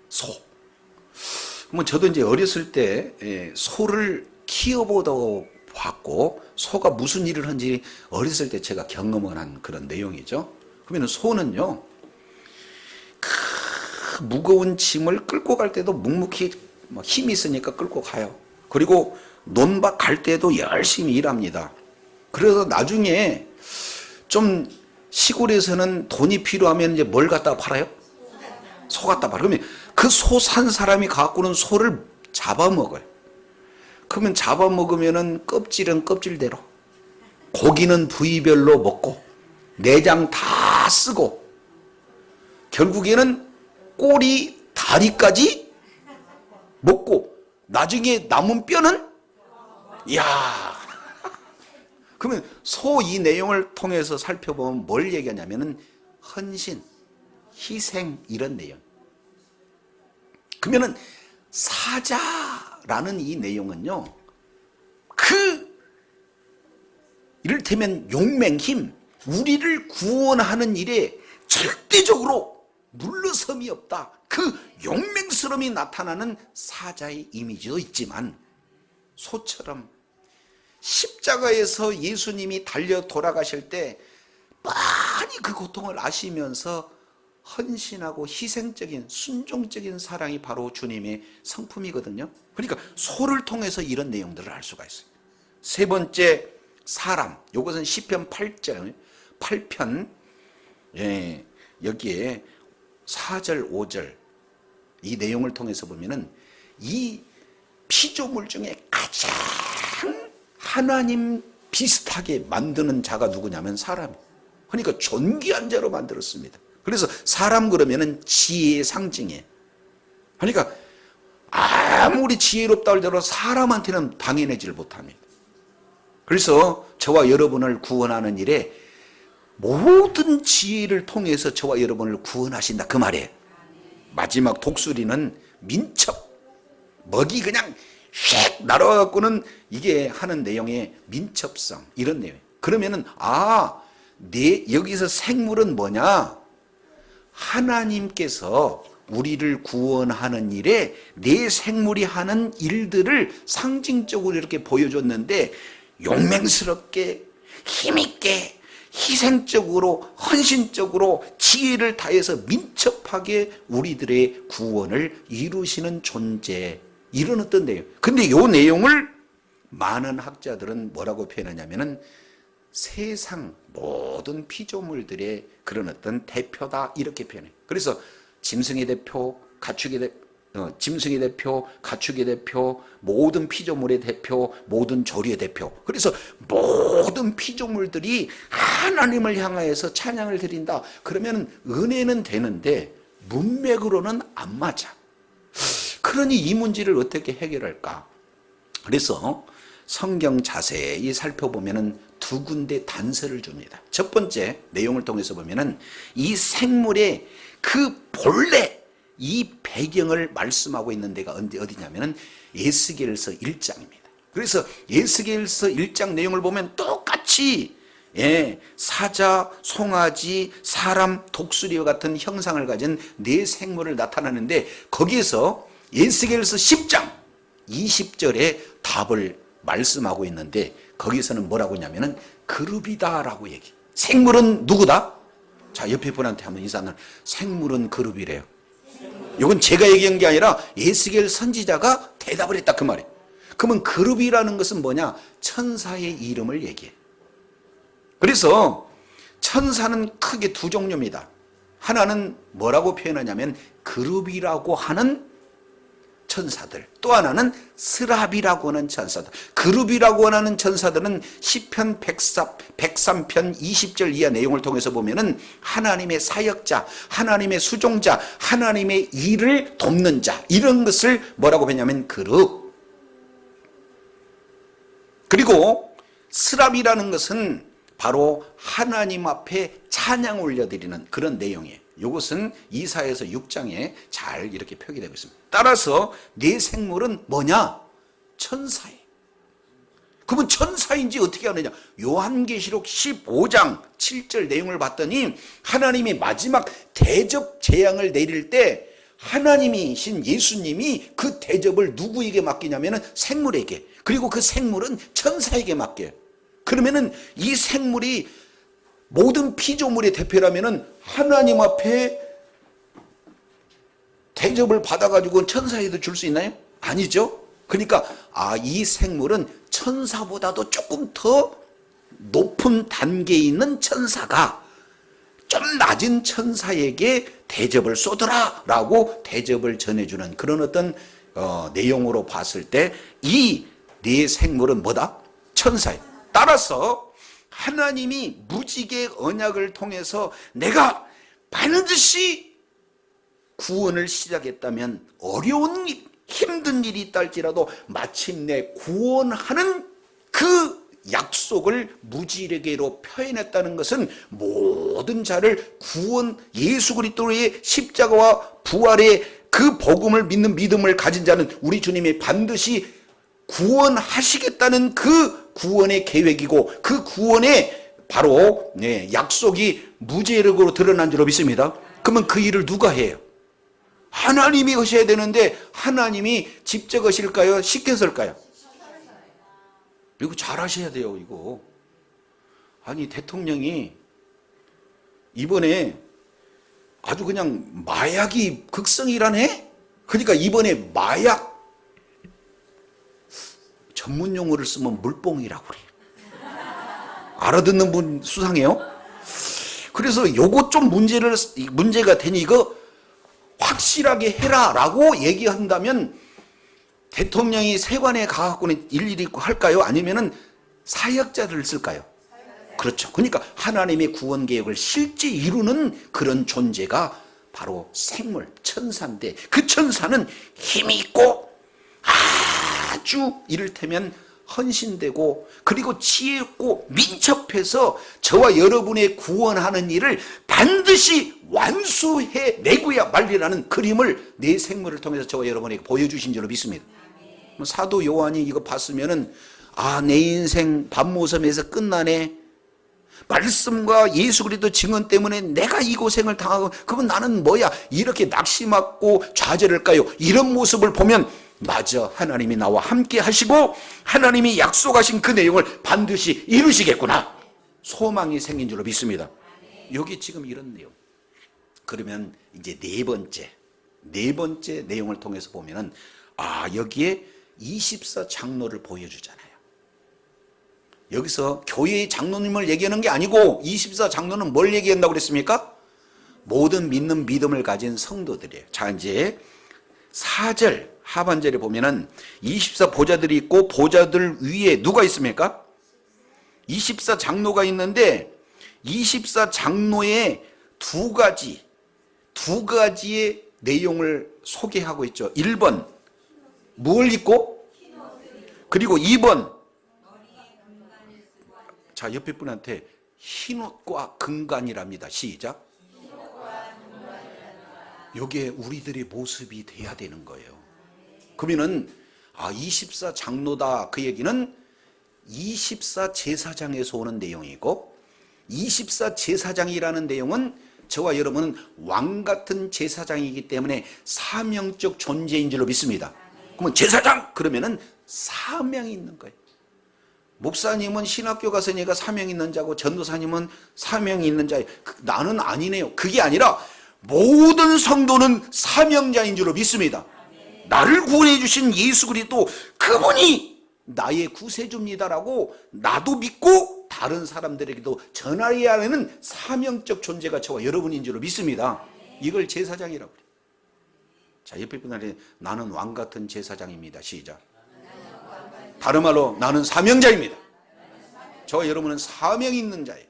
소. 그러면 저도 이제 어렸을 때 소를 키워보다 봤고 소가 무슨 일을 하는지 어렸을 때 제가 경험을 한 그런 내용이죠. 그러면 소는요, 무거운 짐을 끌고 갈 때도 묵묵히 힘이 있으니까 끌고 가요. 그리고 논밭 갈 때도 열심히 일합니다. 그래서 나중에 좀 시골에서는 돈이 필요하면 이제 뭘 갖다 팔아요? 소 갖다 팔아요. 그러면 그 소 산 사람이 갖고는 소를 잡아먹어요. 그러면 잡아먹으면은 껍질은 껍질대로, 고기는 부위별로 먹고, 내장 다 쓰고, 결국에는 꼬리, 다리까지 먹고, 나중에 남은 뼈는, 이야, 그러면 소 이 내용을 통해서 살펴보면 뭘 얘기하냐면은 헌신, 희생 이런 내용. 그러면은 사자라는 이 내용은요, 이를테면 용맹힘, 우리를 구원하는 일에 절대적으로 물러섬이 없다. 그 용맹스러움이 나타나는 사자의 이미지도 있지만, 소처럼 십자가에서 예수님이 달려 돌아가실 때 많이 그 고통을 아시면서 헌신하고 희생적인 순종적인 사랑이 바로 주님의 성품이거든요. 그러니까 소를 통해서 이런 내용들을 알 수가 있어요. 세 번째, 사람. 이것은 시편 8편 여기에 4절 5절 이 내용을 통해서 보면은 이 피조물 중에 가장 하나님 비슷하게 만드는 자가 누구냐면 사람이에요. 그러니까 존귀한 자로 만들었습니다. 그래서 사람 그러면은 지혜의 상징이에요. 그러니까 아무리 지혜롭다 할지라도 사람한테는 당연하지 못합니다. 그래서 저와 여러분을 구원하는 일에 모든 지혜를 통해서 저와 여러분을 구원하신다 그 말이에요. 마지막 독수리는 민첩, 먹이 그냥 휙 날아가고는 이게 하는 내용의 민첩성 이런 내용. 그러면은 여기서 생물은 뭐냐? 하나님께서 우리를 구원하는 일에 내 생물이 하는 일들을 상징적으로 이렇게 보여줬는데 용맹스럽게 힘있게 희생적으로 헌신적으로 지혜를 다해서 민첩하게 우리들의 구원을 이루시는 존재 이런 어떤 내용. 근데 이 내용을 많은 학자들은 뭐라고 표현하냐면은 세상 모든 피조물들의 그런 어떤 대표다 이렇게 표현해요. 그래서 짐승의 대표, 짐승의 대표, 가축의 대표, 모든 피조물의 대표, 모든 조류의 대표. 그래서 모든 피조물들이 하나님을 향하여서 찬양을 드린다. 그러면 은혜는 되는데 문맥으로는 안 맞아. 그러니 이 문제를 어떻게 해결할까? 그래서 성경 자세히 살펴보면은 두 군데 단서를 줍니다. 첫 번째 내용을 통해서 보면은 이 생물의 그 본래 이 배경을 말씀하고 있는 데가 어디냐면은 에스겔서 1장입니다. 그래서 에스겔서 1장 내용을 보면 똑같이 사자, 송아지, 사람, 독수리와 같은 형상을 가진 네 생물을 나타나는데 거기에서 에스겔서 10장 20절에 답을 말씀하고 있는데 거기서는 뭐라고 하냐면은 그룹이다라고 얘기. 생물은 누구다? 자, 옆에 분한테 한번 인사하면 생물은 그룹이래요. 이건 제가 얘기한 게 아니라 에스겔 선지자가 대답을 했다 그 말이에요. 그러면 그룹이라는 것은 뭐냐? 천사의 이름을 얘기해. 그래서 천사는 크게 두 종류입니다. 하나는 뭐라고 표현하냐면 그룹이라고 하는 천사들, 또 하나는 스랍이라고 하는 천사들. 그룹이라고 하는 천사들은 시편 103편 20절 이하 내용을 통해서 보면은 하나님의 사역자, 하나님의 수종자, 하나님의 일을 돕는 자 이런 것을 뭐라고 표현하냐면 그룹. 그리고 스랍이라는 것은 바로 하나님 앞에 찬양 올려드리는 그런 내용이에요. 이것은 이사야서 6장에 잘 이렇게 표기되고 있습니다. 따라서 네 생물은 뭐냐? 천사예요. 그러면 천사인지 어떻게 아느냐? 요한계시록 15장 7절 내용을 봤더니 하나님이 마지막 대접 재앙을 내릴 때 하나님이신 예수님이 그 대접을 누구에게 맡기냐면은 생물에게, 그리고 그 생물은 천사에게 맡겨요. 그러면은 이 생물이 모든 피조물의 대표라면은 하나님 앞에 대접을 받아가지고 천사에도 줄 수 있나요? 아니죠. 그러니까 이 생물은 천사보다도 조금 더 높은 단계에 있는 천사가 좀 낮은 천사에게 대접을 쏟으라 라고 대접을 전해주는 그런 어떤 내용으로 봤을 때 이 네 생물은 뭐다? 천사예요. 따라서 하나님이 무지개 언약을 통해서 내가 반드시 구원을 시작했다면 어려운 일, 힘든 일이 있다 할지라도 마침내 구원하는 그 약속, 약속을 무지개로 표현했다는 것은 모든 자를 구원, 예수 그리스도의 십자가와 부활의 그 복음을 믿는 믿음을 가진 자는 우리 주님이 반드시 구원하시겠다는 그 구원의 계획이고 그 구원의 바로 약속이 무제력으로 드러난 줄로 믿습니다. 그러면 그 일을 누가 해요? 하나님이 하셔야 되는데 하나님이 직접 하실까요? 시켜서 할까요? 이거 잘 하셔야 돼요. 이거 아니 대통령이 이번에 아주 그냥 마약이 극성이라네. 그러니까 이번에 마약 전문 용어를 쓰면 물뽕이라고 그래요. 알아듣는 분 수상해요. 그래서 요거 좀 문제가 되니 이거 확실하게 해라라고 얘기한다면 대통령이 세관에 가갖고는 일일이 할까요? 아니면은 사역자들을 쓸까요? 그렇죠. 그러니까 하나님의 구원 계획을 실제 이루는 그런 존재가 바로 생물 천사인데 그 천사는 힘이 있고 아주 이를테면 헌신되고 그리고 지혜 있고 민첩해서 저와 여러분의 구원하는 일을 반드시 완수해 내고야 말리라는 그림을 내 생물을 통해서 저와 여러분에게 보여주신 줄로 믿습니다. 사도 요한이 이거 봤으면은 내 인생 밤모섬에서 끝나네. 말씀과 예수 그리스도 증언 때문에 내가 이 고생을 당하고 그러면 나는 뭐야 이렇게 낙심하고 좌절할까요? 이런 모습을 보면 맞아, 하나님이 나와 함께 하시고 하나님이 약속하신 그 내용을 반드시 이루시겠구나 소망이 생긴 줄로 믿습니다. 여기 지금 이런 내용. 그러면 이제 네 번째 내용을 통해서 보면은 여기에 24장로를 보여주잖아요. 여기서 교회의 장로님을 얘기하는 게 아니고 24장로는 뭘 얘기한다고 그랬습니까? 모든 믿는 믿음을 가진 성도들이에요. 자, 이제 4절 하반절에 보면은 24보좌들이 있고 보좌들 위에 누가 있습니까? 24장로가 있는데 24장로의 두 가지의 내용을 소개하고 있죠. 1번 뭘 입고? 그리고 2번 자, 옆에 분한테 흰옷과 금관이랍니다. 시작. 이게 우리들의 모습이 돼야 되는 거예요. 그러면은 24장로다 그 얘기는 24제사장에서 오는 내용이고 24제사장이라는 내용은 저와 여러분은 왕같은 제사장이기 때문에 사명적 존재인 줄로 믿습니다. 그러면 제사장 그러면은 사명이 있는 거예요. 목사님은 신학교 가서 내가 사명 있는 자고 전도사님은 사명이 있는 자예요. 나는 아니네요. 그게 아니라 모든 성도는 사명자인 줄로 믿습니다. 나를 구원해 주신 예수 그리스도 그분이 나의 구세주입니다라고 나도 믿고 다른 사람들에게도 전하여야 하는 사명적 존재가 저와 여러분인 줄로 믿습니다. 이걸 제사장이라고 그래요. 자, 옆에 분한테 나는 왕 같은 제사장입니다. 시작. 다른 말로 나는 사명자입니다. 저와 여러분은 사명이 있는 자예요.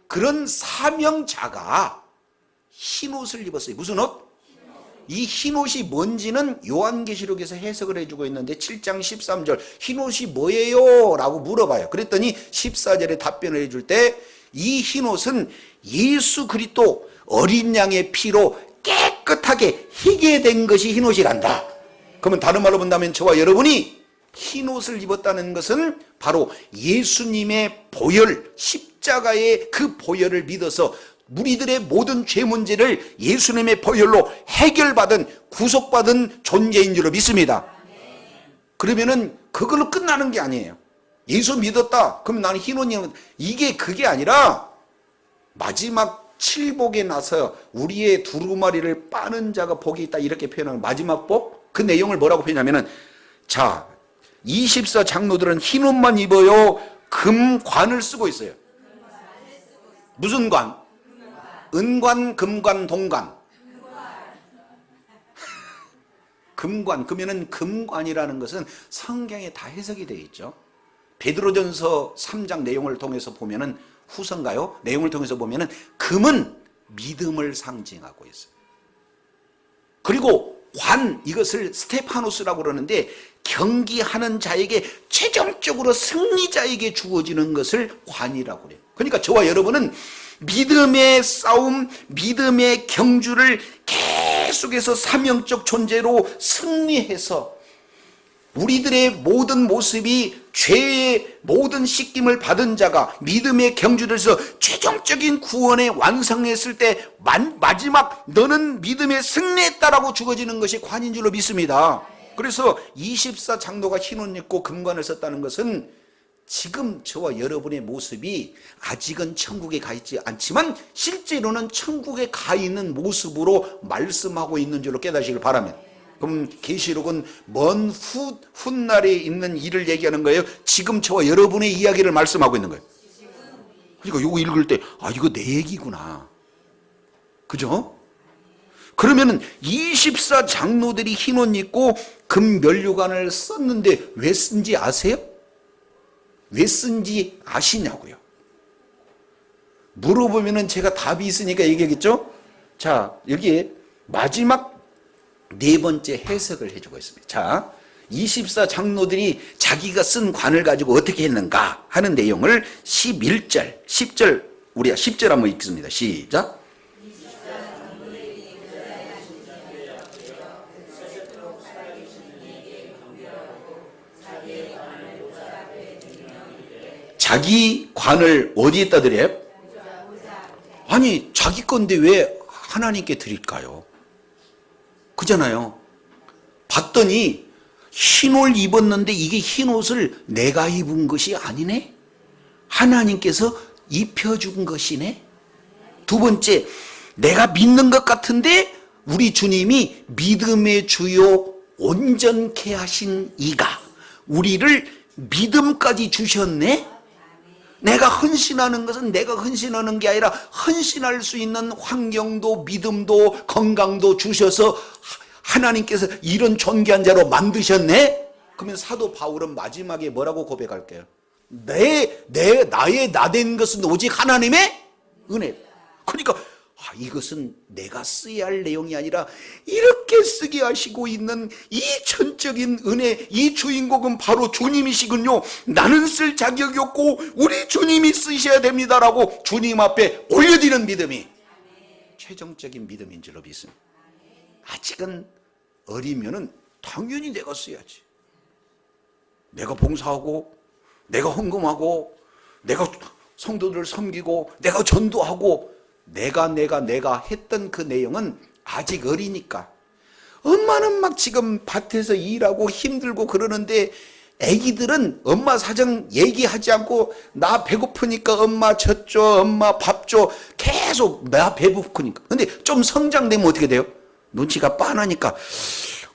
그런 사명자가 흰옷을 입었어요. 무슨 옷? 이 흰옷이 뭔지는 요한계시록에서 해석을 해주고 있는데 7장 13절 흰옷이 뭐예요? 라고 물어봐요. 그랬더니 14절에 답변을 해줄 때 이 흰옷은 예수 그리스도 어린 양의 피로 깨끗하게 희게 된 것이 흰옷이란다. 그러면 다른 말로 본다면 저와 여러분이 흰옷을 입었다는 것은 바로 예수님의 보혈, 십자가의 그 보혈을 믿어서 우리들의 모든 죄 문제를 예수님의 보혈로 해결받은 구속받은 존재인 줄로 믿습니다. 그러면은 그걸로 끝나는 게 아니에요. 예수 믿었다. 그럼 나는 흰옷 입는 이게 그게 아니라 마지막 칠복에 나서 우리의 두루마리를 빠는 자가 복이 있다 이렇게 표현하는 마지막 복 그 내용을 뭐라고 표현하면은 자 24장로들은 흰옷만 입어요. 금관을 쓰고 있어요. 무슨 관? 은관, 금관, 동관. 금관, 그러면은 금관이라는 것은 성경에 다 해석이 되어 있죠. 베드로전서 3장 내용을 통해서 보면은 후서인가요? 내용을 통해서 보면은 금은 믿음을 상징하고 있어요. 그리고 관, 이것을 스테파노스라고 그러는데 경기하는 자에게 최종적으로 승리자에게 주어지는 것을 관이라고 그래요. 그러니까 저와 여러분은 믿음의 싸움, 믿음의 경주를 계속해서 사명적 존재로 승리해서 우리들의 모든 모습이 죄의 모든 씻김을 받은 자가 믿음의 경주를 해서 최종적인 구원에 완성했을 때 마지막 너는 믿음에 승리했다라고 주어지는 것이 관인 줄로 믿습니다. 그래서 24 장로가 흰 옷 입고 금관을 썼다는 것은 지금 저와 여러분의 모습이 아직은 천국에 가 있지 않지만 실제로는 천국에 가 있는 모습으로 말씀하고 있는 줄로 깨닫으시길 바랍니다. 그럼 계시록은 먼 훗날에 있는 일을 얘기하는 거예요? 지금 저와 여러분의 이야기를 말씀하고 있는 거예요. 그러니까 이거 읽을 때 이거 내 얘기구나. 그죠? 그러면은 24 장로들이 흰 옷 입고 금 면류관을 썼는데 왜 쓴지 아세요? 왜 쓴지 아시냐고요. 물어보면은 제가 답이 있으니까 얘기하겠죠? 자, 여기에 마지막 네 번째 해석을 해주고 있습니다. 자, 24 장로들이 자기가 쓴 관을 가지고 어떻게 했는가 하는 내용을 11절, 10절, 우리가 10절 한번 읽겠습니다. 시작. 자기 관을 어디에다 드려요? 아니, 자기 건데 왜 하나님께 드릴까요? 그잖아요. 봤더니 흰 옷을 입었는데 이게 흰 옷을 내가 입은 것이 아니네? 하나님께서 입혀준 것이네? 두 번째, 내가 믿는 것 같은데 우리 주님이 믿음의 주요 온전케 하신 이가 우리를 믿음까지 주셨네? 내가 헌신하는 것은 내가 헌신하는 게 아니라 헌신할 수 있는 환경도 믿음도 건강도 주셔서 하나님께서 이런 존귀한 자로 만드셨네? 그러면 사도 바울은 마지막에 뭐라고 고백할게요? 나의 나된 것은 오직 하나님의 은혜. 그러니까 이것은 내가 써야 할 내용이 아니라 이렇게 쓰게 하시고 있는 이 전적인 은혜, 이 주인공은 바로 주님이시군요. 나는 쓸 자격이 없고 우리 주님이 쓰셔야 됩니다라고 주님 앞에 올려드리는 믿음이 최종적인 믿음인 줄로 믿습니다. 아직은 어리면은 당연히 내가 써야지. 내가 봉사하고 내가 헌금하고 내가 성도들을 섬기고 내가 전도하고 내가 했던 그 내용은 아직 어리니까. 엄마는 막 지금 밭에서 일하고 힘들고 그러는데 애기들은 엄마 사정 얘기하지 않고 나 배고프니까 엄마 젖 줘, 엄마 밥 줘. 계속 나 배고프니까. 근데 좀 성장되면 어떻게 돼요? 눈치가 빤하니까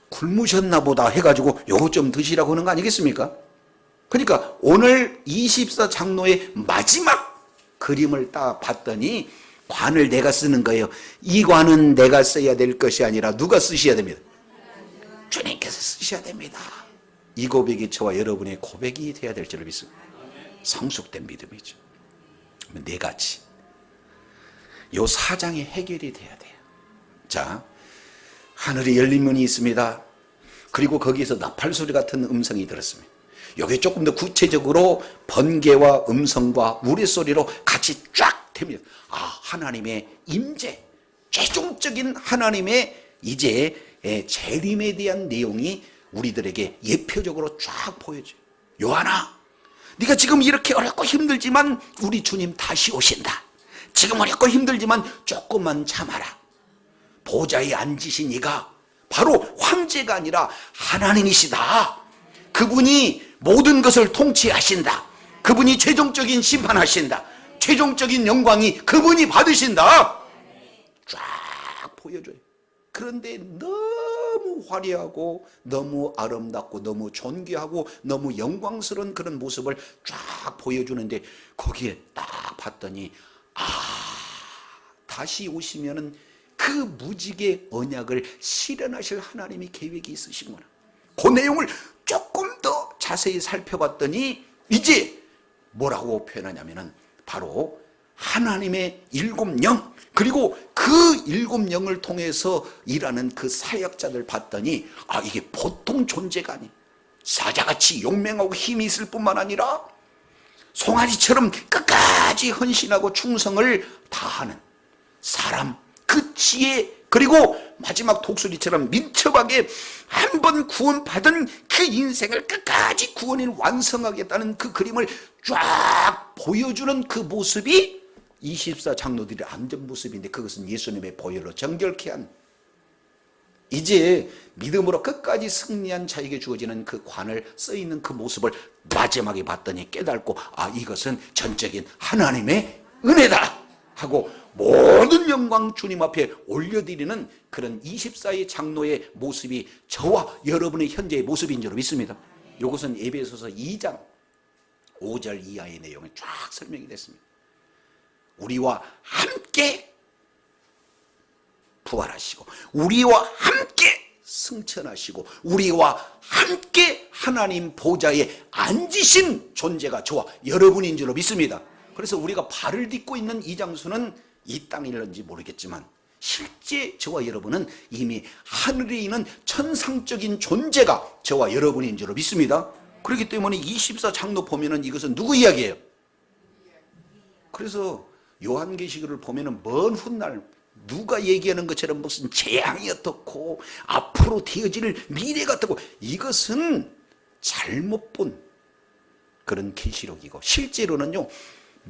굶으셨나 보다 해가지고 요거 좀 드시라고 하는 거 아니겠습니까? 그러니까 오늘 24 장로의 마지막 그림을 딱 봤더니 관을 내가 쓰는 거예요. 이 관은 내가 써야 될 것이 아니라 누가 쓰셔야 됩니다? 주님께서 쓰셔야 됩니다. 이 고백이 저와 여러분의 고백이 되어야 될 줄을 믿습니다. 성숙된 믿음이죠. 네 가지. 요 사장의 해결이 돼야 돼요. 자, 하늘에 열린 문이 있습니다. 그리고 거기에서 나팔소리 같은 음성이 들었습니다. 여기 조금 더 구체적으로 번개와 음성과 우레소리로 같이 쫙 됩니다. 하나님의 임재, 최종적인 하나님의 이제 재림에 대한 내용이 우리들에게 예표적으로 쫙 보여줘요. 요한아, 네가 지금 이렇게 어렵고 힘들지만 우리 주님 다시 오신다. 지금 어렵고 힘들지만 조금만 참아라. 보좌에 앉으신 이가 바로 황제가 아니라 하나님이시다. 그분이 모든 것을 통치하신다. 그분이 최종적인 심판하신다. 최종적인 영광이 그분이 받으신다. 쫙 보여줘요. 그런데 너무 화려하고 너무 아름답고 너무 존귀하고 너무 영광스러운 그런 모습을 쫙 보여주는데 거기에 딱 봤더니 다시 오시면은 그 무지개 언약을 실현하실 하나님이 계획이 있으시구나. 그 내용을 조금 더 자세히 살펴봤더니 이제 뭐라고 표현하냐면은 바로 하나님의 일곱 영, 그리고 그 일곱 영을 통해서 일하는 그 사역자들 봤더니 이게 보통 존재가 아니. 사자같이 용맹하고 힘이 있을 뿐만 아니라 송아지처럼 끝까지 헌신하고 충성을 다하는 사람, 그 지혜, 그리고 마지막 독수리처럼 민첩하게 한 번 구원받은 그 인생을 끝까지 구원인 완성하겠다는 그 그림을 쫙 보여주는 그 모습이 24장로들의 안전 모습인데, 그것은 예수님의 보혈로 정결케 한, 이제 믿음으로 끝까지 승리한 자에게 주어지는 그 관을 써있는 그 모습을 마지막에 봤더니 깨닫고, 아, 이것은 전적인 하나님의 은혜다 하고 모든 영광 주님 앞에 올려드리는 그런 24의 장로의 모습이 저와 여러분의 현재의 모습인 줄 믿습니다. 이것은 에베소서 2장 5절 이하의 내용에 쫙 설명이 됐습니다. 우리와 함께 부활하시고, 우리와 함께 승천하시고, 우리와 함께 하나님 보좌에 앉으신 존재가 저와 여러분인 줄로 믿습니다. 그래서 우리가 발을 딛고 있는 이 장소는 이 땅일런지 모르겠지만 실제 저와 여러분은 이미 하늘에 있는 천상적인 존재가 저와 여러분인 줄로 믿습니다. 그렇기 때문에 24장로 보면은 이것은 누구 이야기예요? 그래서 요한계시록을 보면은 먼 훗날 누가 얘기하는 것처럼 무슨 재앙이 어떻고 앞으로 되어질 미래가 어떻고, 이것은 잘못 본 그런 계시록이고, 실제로는요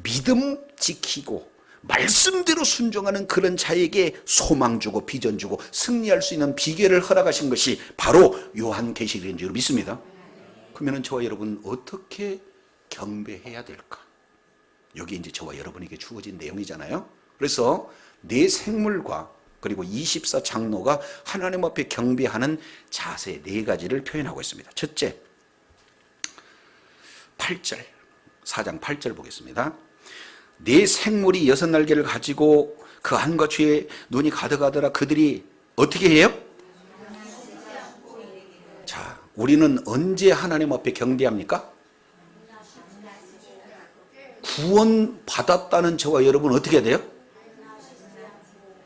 믿음 지키고 말씀대로 순종하는 그런 자에게 소망 주고 비전 주고 승리할 수 있는 비결을 허락하신 것이 바로 요한계시록인 줄 믿습니다. 그러면 저와 여러분 어떻게 경배해야 될까? 여기 이제 저와 여러분에게 주어진 내용이잖아요. 그래서 내 생물과 그리고 24장로가 하나님 앞에 경배하는 자세 4가지를 표현하고 있습니다. 첫째, 8절, 4장 8절 보겠습니다. 내 생물이 6날개를 가지고 그 안과 주의 눈이 가득하더라. 그들이 어떻게 해요? 자, 우리는 언제 하나님 앞에 경배합니까? 구원 받았다는 저와 여러분 어떻게 해야 돼요?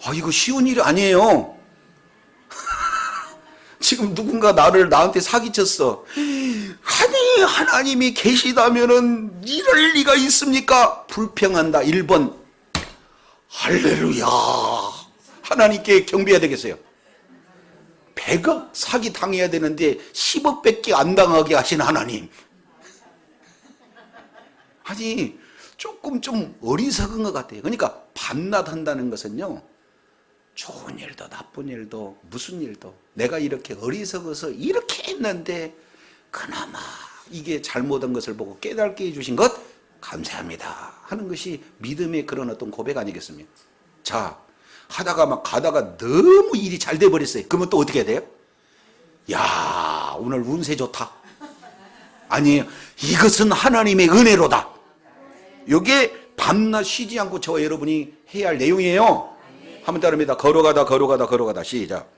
아, 이거 쉬운 일이 아니에요. 지금 누군가 나한테 사기쳤어. 아니, 하나님이 계시다면은 이럴 리가 있습니까? 불평한다. 1번, 할렐루야. 하나님께 경배해야 되겠어요. 100억 사기 당해야 되는데 10억밖에 안 당하게 하신 하나님. 아니, 조금 좀 어리석은 것 같아요. 그러니까 밤낮한다는 것은요, 좋은 일도 나쁜 일도 무슨 일도 내가 이렇게 어리석어서 이렇게 했는데 그나마 이게 잘못한 것을 보고 깨닫게 해주신 것 감사합니다 하는 것이 믿음의 그런 어떤 고백 아니겠습니까? 자, 하다가 막 가다가 너무 일이 잘 돼버렸어요. 그러면 또 어떻게 해야 돼요? 야, 오늘 운세 좋다. 아니에요. 이것은 하나님의 은혜로다. 이게 밤낮 쉬지 않고 저와 여러분이 해야 할 내용이에요. 한번 따릅니다. 걸어가다 시작.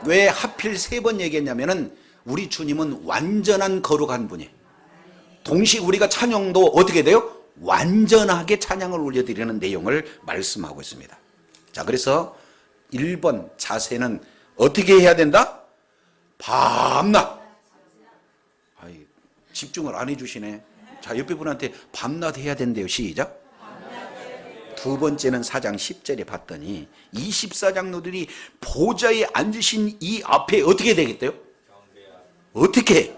왜 하필 3번 얘기했냐면은 우리 주님은 완전한 거룩한 분이에요. 동시에 우리가 찬양도 어떻게 돼요? 완전하게 찬양을 올려드리는 내용을 말씀하고 있습니다. 자, 그래서 1번 자세는 어떻게 해야 된다? 밤낮. 아이, 집중을 안 해주시네. 자, 옆에 분한테 밤낮 해야 된대요. 시작. 두 번째는 4장 10절에 봤더니 24장로들이 보좌에 앉으신 이 앞에 어떻게 되겠대요? 어떻게?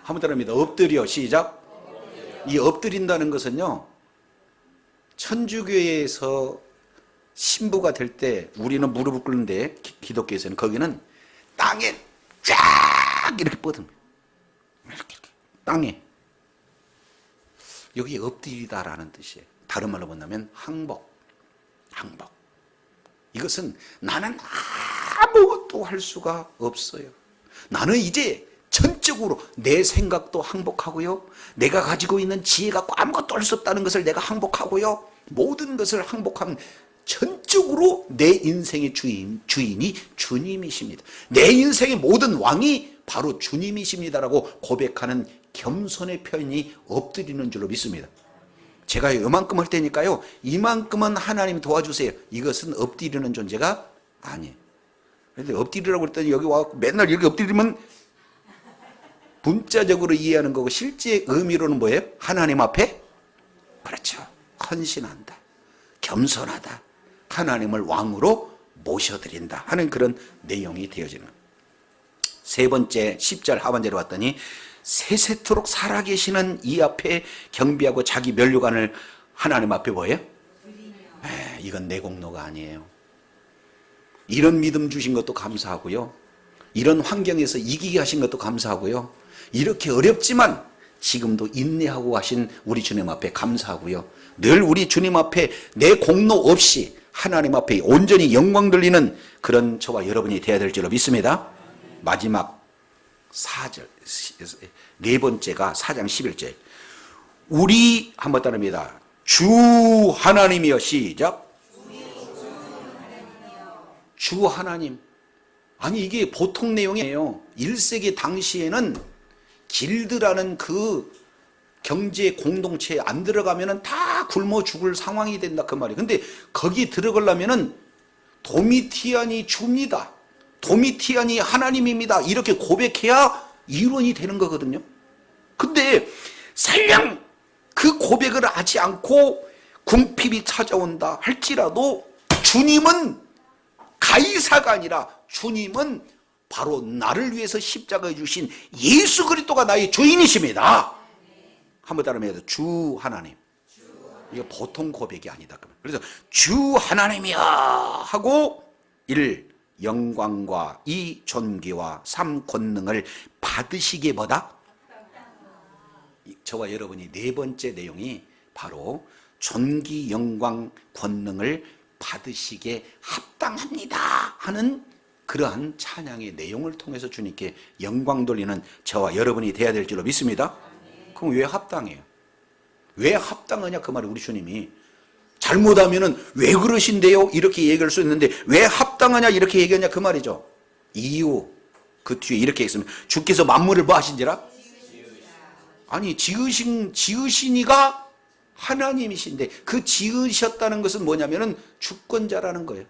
한번 따라합니다. 엎드려. 시작. 이 엎드린다는 것은요, 천주교에서 신부가 될 때 우리는 무릎을 꿇는데 기독교에서는 거기는 땅에 쫙 이렇게 뻗습니다. 이렇게 땅에. 여기 엎드리다라는 뜻이에요. 다른 말로 본다면 항복. 이것은 나는 아무것도 할 수가 없어요. 나는 이제 전적으로 내 생각도 항복하고요, 내가 가지고 있는 지혜 갖고 아무것도 할 수 없다는 것을 내가 항복하고요, 모든 것을 항복한 전적으로 내 인생의 주인이 주님이십니다. 내 인생의 모든 왕이 바로 주님이십니다라고 고백하는 겸손의 표현이 엎드리는 줄로 믿습니다. 제가 이만큼 할 테니까요, 이만큼은 하나님 도와주세요. 이것은 엎드리는 존재가 아니에요. 그런데 엎드리라고 그랬더니 여기 와서 맨날 이렇게 엎드리면 문자적으로 이해하는 거고 실제 의미로는 뭐예요? 하나님 앞에 그렇죠. 헌신한다. 겸손하다. 하나님을 왕으로 모셔드린다 하는 그런 내용이 되어지는 거예요. 세 번째 10절 하반절에 왔더니 세세토록 살아계시는 이 앞에 경배하고 자기 면류관을 하나님 앞에 뭐예요? 이건 내 공로가 아니에요. 이런 믿음 주신 것도 감사하고요. 이런 환경에서 이기게 하신 것도 감사하고요. 이렇게 어렵지만 지금도 인내하고 하신 우리 주님 앞에 감사하고요. 늘 우리 주님 앞에 내 공로 없이 하나님 앞에 온전히 영광 돌리는 그런 저와 여러분이 되어야 될 줄로 믿습니다. 마지막 4절, 네 번째가 4장 11절. 우리 한번 따릅니다. 주 하나님이여. 시작. 주 하나님. 아니 이게 보통 내용이에요. 1세기 당시에는 길드라는 그 경제 공동체에 안 들어가면은 다 굶어 죽을 상황이 된다 그 말이에요. 근데 거기 들어가려면은 도미티안이 주입니다. 도미티안이 하나님입니다. 이렇게 고백해야 이론이 되는 거거든요. 근데 설령 그 고백을 하지 않고 궁핍이 찾아온다 할지라도 주님은 가이사가 아니라 주님은 바로 나를 위해서 십자가에 주신 예수 그리스도가 나의 주인이십니다. 한번 따라해야 돼. 주 하나님. 이게 보통 고백이 아니다. 그래서 주 하나님이야 하고 1. 영광과 2. 존귀와 3. 권능을 받으시기에 뭐다? 저와 여러분이 네 번째 내용이 바로 존귀, 영광, 권능을 받으시기에 합당합니다 하는 그러한 찬양의 내용을 통해서 주님께 영광 돌리는 저와 여러분이 되어야 될 줄로 믿습니다. 그럼 왜 합당해요? 왜 합당하냐 그 말이 우리 주님이 잘못하면은 왜 그러신데요? 이렇게 얘기할 수 있는데 왜 합당하냐 이렇게 얘기하냐 그 말이죠. 이유 그 뒤에 이렇게 있으면 주께서 만물을 뭐 하신지라? 아니 지으시니가 하나님이신데 그 지으셨다는 것은 뭐냐면은 주권자라는 거예요.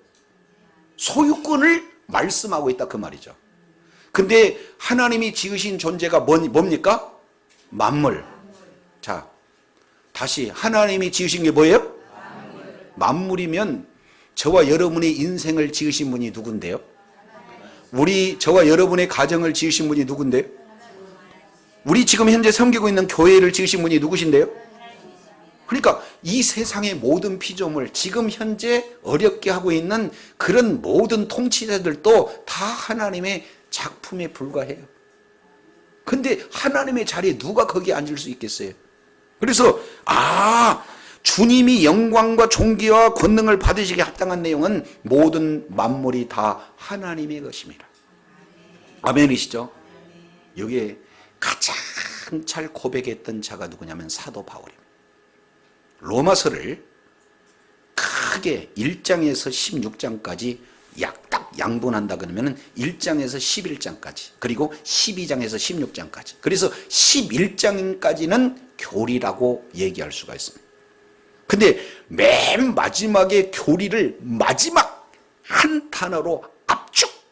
소유권을 말씀하고 있다 그 말이죠. 근데 하나님이 지으신 존재가 뭡니까? 만물. 자, 다시 하나님이 지으신 게 뭐예요? 만물이면 저와 여러분의 인생을 지으신 분이 누군데요? 저와 여러분의 가정을 지으신 분이 누군데요? 우리 지금 현재 섬기고 있는 교회를 지으신 분이 누구신데요? 그러니까 이 세상의 모든 피조물, 지금 현재 어렵게 하고 있는 그런 모든 통치자들도 다 하나님의 작품에 불과해요. 근데 하나님의 자리에 누가 거기에 앉을 수 있겠어요? 그래서 주님이 영광과 존귀와 권능을 받으시기에 합당한 내용은 모든 만물이 다 하나님의 것입니다. 아멘이시죠? 여기에 가장 잘 고백했던 자가 누구냐면 사도 바울입니다. 로마서를 크게 1장에서 16장까지 딱 양분한다 그러면 1장에서 11장까지 그리고 12장에서 16장까지 그래서 11장까지는 교리라고 얘기할 수가 있습니다. 근데 맨 마지막에 교리를 마지막 한 단어로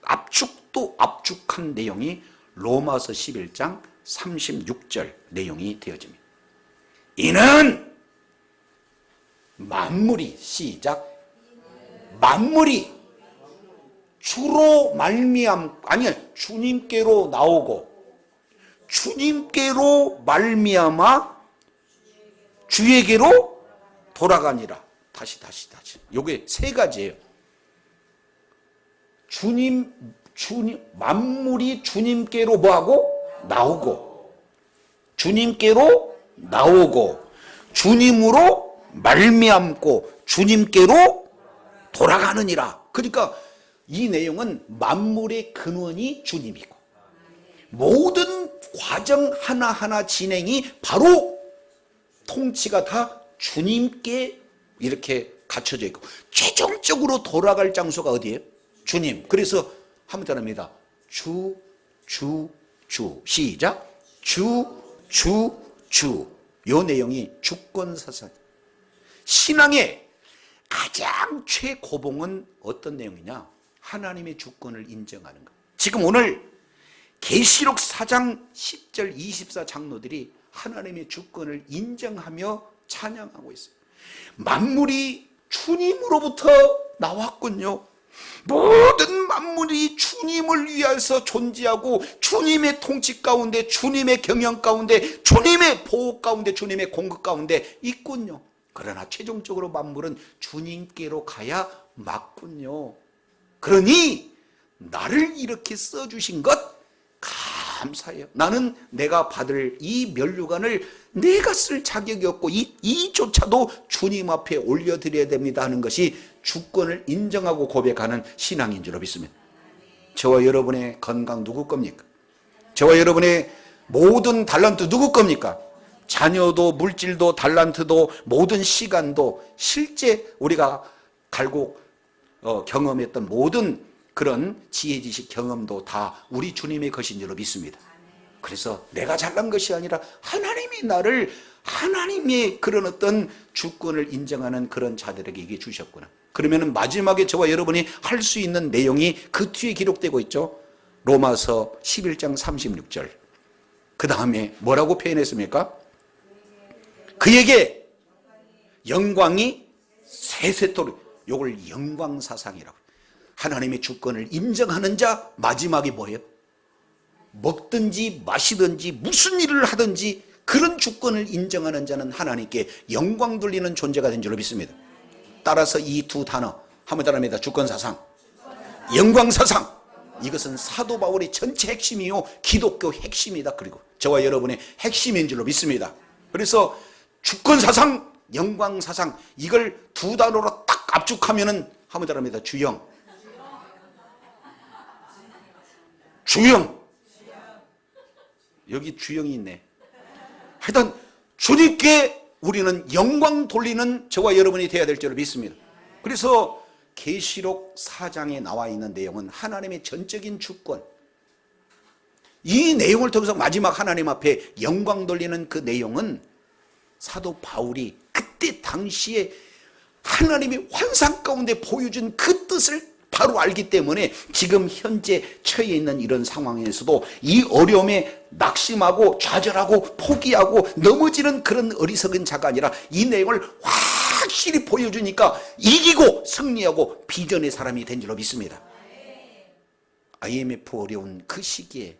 압축도 압축한 내용이 로마서 11장 36절 내용이 되어집니다. 이는 만물이 시작 만물이 주로 주님께로 나오고 주님께로 말미암아 주에게로 돌아가니라. 다시 요게 세 가지예요. 만물이 주님께로 뭐하고 나오고 주님께로 나오고 주님으로 말미암고 주님께로 돌아가느니라. 그러니까 이 내용은 만물의 근원이 주님이고 모든 과정 하나하나 진행이 바로 통치가 다 주님께 이렇게 갖춰져 있고 최종적으로 돌아갈 장소가 어디예요? 주님. 그래서 한번 따라합니다. 주 시작 주 요 내용이 주권사상. 신앙의 가장 최고봉은 어떤 내용이냐? 하나님의 주권을 인정하는 것. 지금 오늘 계시록 4장 10절 24 장로들이 하나님의 주권을 인정하며 찬양하고 있어요. 만물이 주님으로부터 나왔군요. 모든 만물이 주님을 위해서 존재하고 주님의 통치 가운데, 주님의 경영 가운데, 주님의 보호 가운데, 주님의 공급 가운데 있군요. 그러나 최종적으로 만물은 주님께로 가야 맞군요. 그러니 나를 이렇게 써주신 것 감사해요. 나는 내가 받을 이 면류관을 내가 쓸 자격이 없고 이조차도 주님 앞에 올려드려야 됩니다 하는 것이 주권을 인정하고 고백하는 신앙인 줄로 믿습니다. 저와 여러분의 건강 누구 겁니까? 저와 여러분의 모든 달란트 누구 겁니까? 자녀도 물질도 달란트도 모든 시간도 실제 우리가 갈고 경험했던 모든 그런 지혜 지식 경험도 다 우리 주님의 것인 줄로 믿습니다. 그래서 내가 잘난 것이 아니라 하나님이 나를 하나님의 그런 어떤 주권을 인정하는 그런 자들에게 이게 주셨구나. 그러면 마지막에 저와 여러분이 할 수 있는 내용이 그 뒤에 기록되고 있죠. 로마서 11장 36절. 그 다음에 뭐라고 표현했습니까? 그에게 영광이 세세토록, 요걸 영광사상이라고. 하나님의 주권을 인정하는 자 마지막에 뭐예요? 먹든지 마시든지 무슨 일을 하든지 그런 주권을 인정하는 자는 하나님께 영광 돌리는 존재가 된 줄로 믿습니다. 따라서 이 두 단어 한번 따라합니다. 주권사상, 영광사상. 이것은 사도 바울의 전체 핵심이요 기독교 핵심이다. 그리고 저와 여러분의 핵심인 줄로 믿습니다. 그래서 주권사상, 영광사상, 이걸 두 단어로 딱 압축하면은 한번 따라합니다. 주영. 주영. 여기 주영이 있네. 하여튼 주님께 우리는 영광 돌리는 저와 여러분이 되어야 될 줄로 믿습니다. 그래서 계시록 4장에 나와 있는 내용은 하나님의 전적인 주권, 이 내용을 통해서 마지막 하나님 앞에 영광 돌리는 그 내용은 사도 바울이 그때 당시에 하나님의 환상 가운데 보여준 그 뜻을 바로 알기 때문에 지금 현재 처해 있는 이런 상황에서도 이 어려움에 낙심하고 좌절하고 포기하고 넘어지는 그런 어리석은 자가 아니라 이 내용을 확실히 보여주니까 이기고 승리하고 비전의 사람이 된 줄로 믿습니다. IMF 어려운 그 시기에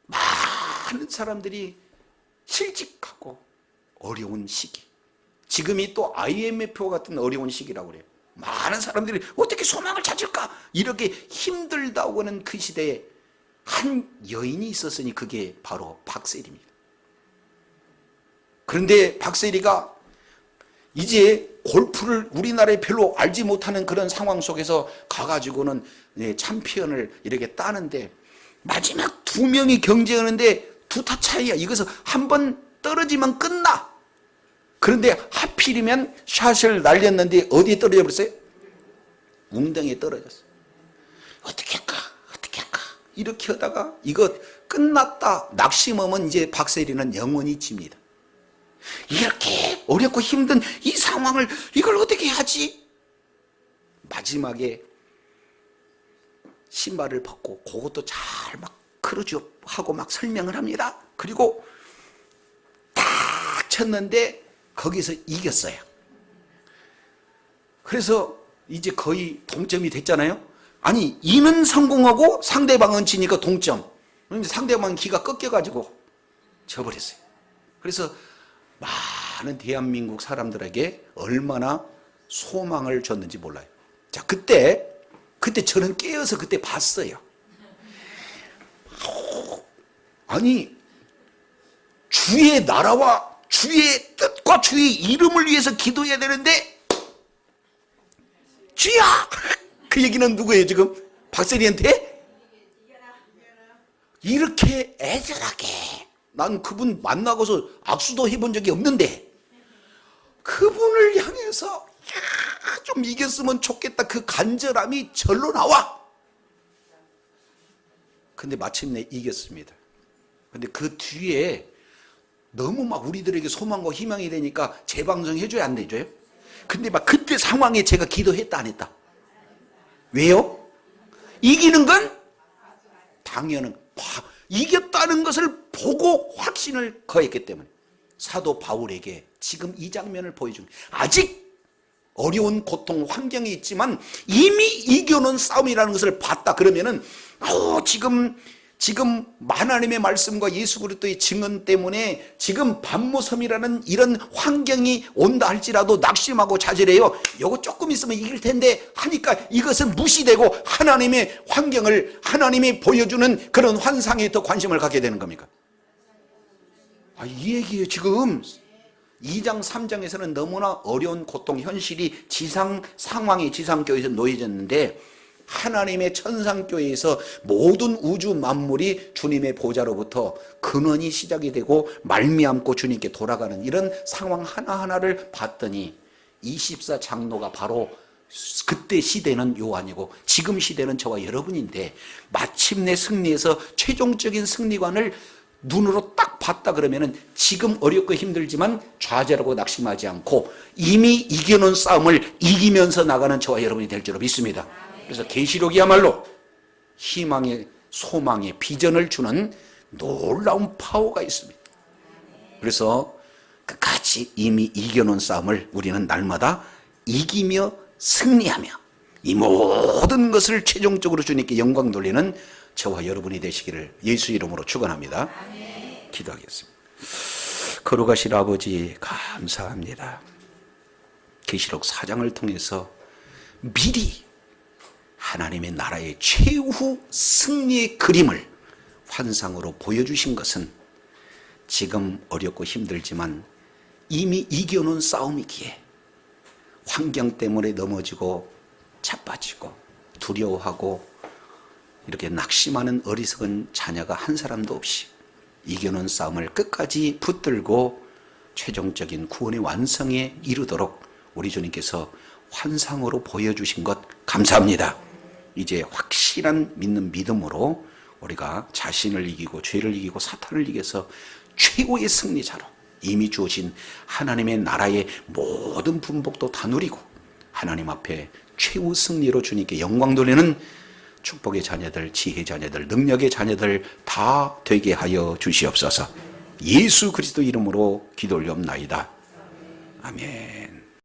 많은 사람들이 실직하고 어려운 시기, 지금이 또 IMF와 같은 어려운 시기라고 그래요. 많은 사람들이 어떻게 소망을 찾을까 이렇게 힘들다고 하는 그 시대에 한 여인이 있었으니 그게 바로 박세리입니다. 그런데 박세리가 이제 골프를 우리나라에 별로 알지 못하는 그런 상황 속에서 가가지고는 챔피언을 이렇게 따는데 마지막 두 명이 경쟁하는데 두 타 차이야. 이것은 한 번 떨어지면 끝나. 그런데 하필이면 샷을 날렸는데 어디에 떨어져 버렸어요? 웅덩이에 떨어졌어요. 어떻게 할까? 어떻게 할까? 이렇게 하다가 이거 끝났다. 낙심하면 이제 박세리는 영원히 집니다. 이렇게 어렵고 힘든 이 상황을 이걸 어떻게 하지? 마지막에 신발을 벗고 그것도 잘 막 크루즈하고 막 설명을 합니다. 그리고 딱 쳤는데 거기서 이겼어요. 그래서 이제 거의 동점이 됐잖아요. 아니 이는 성공하고 상대방은 지니까 동점. 그런데 상대방은 기가 꺾여가지고 져버렸어요. 그래서 많은 대한민국 사람들에게 얼마나 소망을 줬는지 몰라요. 자, 그때 저는 깨어서 그때 봤어요. 아니 주의 나라와 주의 뜻과 주의 이름을 위해서 기도해야 되는데 주야! 그 얘기는 누구예요 지금? 박세리한테? 이렇게 애절하게, 난 그분 만나고서 악수도 해본 적이 없는데 그분을 향해서 좀 이겼으면 좋겠다 그 간절함이 절로 나와. 근데 마침내 이겼습니다. 근데 그 뒤에 너무 막 우리들에게 소망과 희망이 되니까 재방송 해줘야 안 되죠? 근데 막 그때 상황에 제가 기도했다 안 했다? 왜요? 이기는 건 장애는 이겼다는 것을 보고 확신을 거했기 때문에 사도 바울에게 지금 이 장면을 보여준, 아직 어려운 고통 환경이 있지만 이미 이겨놓은 싸움이라는 것을 봤다. 그러면은 지금 하나님의 말씀과 예수 그리스도의 증언 때문에 지금 반모섬이라는 이런 환경이 온다 할지라도 낙심하고 좌절해요. 요거 조금 있으면 이길 텐데 하니까 이것은 무시되고 하나님의 환경을, 하나님이 보여주는 그런 환상에 더 관심을 갖게 되는 겁니까? 이 얘기예요. 지금 2장 3장에서는 너무나 어려운 고통 현실이 지상 상황이 지상교회에서 놓여졌는데, 하나님의 천상교회에서 모든 우주 만물이 주님의 보좌로부터 근원이 시작이 되고 말미암고 주님께 돌아가는 이런 상황 하나하나를 봤더니 24 장로가 바로 그때 시대는 요한이고 지금 시대는 저와 여러분인데, 마침내 승리해서 최종적인 승리관을 눈으로 딱 봤다 그러면은 지금 어렵고 힘들지만 좌절하고 낙심하지 않고 이미 이겨놓은 싸움을 이기면서 나가는 저와 여러분이 될 줄로 믿습니다. 그래서 계시록이야말로 희망의, 소망의 비전을 주는 놀라운 파워가 있습니다. 그래서 끝까지 이미 이겨놓은 싸움을 우리는 날마다 이기며 승리하며 이 모든 것을 최종적으로 주님께 영광 돌리는 저와 여러분이 되시기를 예수 이름으로 축원합니다. 기도하겠습니다. 거룩하신 아버지, 감사합니다. 계시록 4장을 통해서 미리 하나님의 나라의 최후 승리의 그림을 환상으로 보여주신 것은 지금 어렵고 힘들지만 이미 이겨놓은 싸움이기에 환경 때문에 넘어지고 자빠지고 두려워하고 이렇게 낙심하는 어리석은 자녀가 한 사람도 없이 이겨놓은 싸움을 끝까지 붙들고 최종적인 구원의 완성에 이르도록 우리 주님께서 환상으로 보여주신 것 감사합니다. 이제 확실한 믿는 믿음으로 우리가 자신을 이기고 죄를 이기고 사탄을 이겨서 최고의 승리자로 이미 주어진 하나님의 나라의 모든 분복도 다 누리고 하나님 앞에 최후 승리로 주님께 영광 돌리는 축복의 자녀들, 지혜의 자녀들, 능력의 자녀들 다 되게 하여 주시옵소서. 예수 그리스도 이름으로 기도 올리옵나이다. 아멘.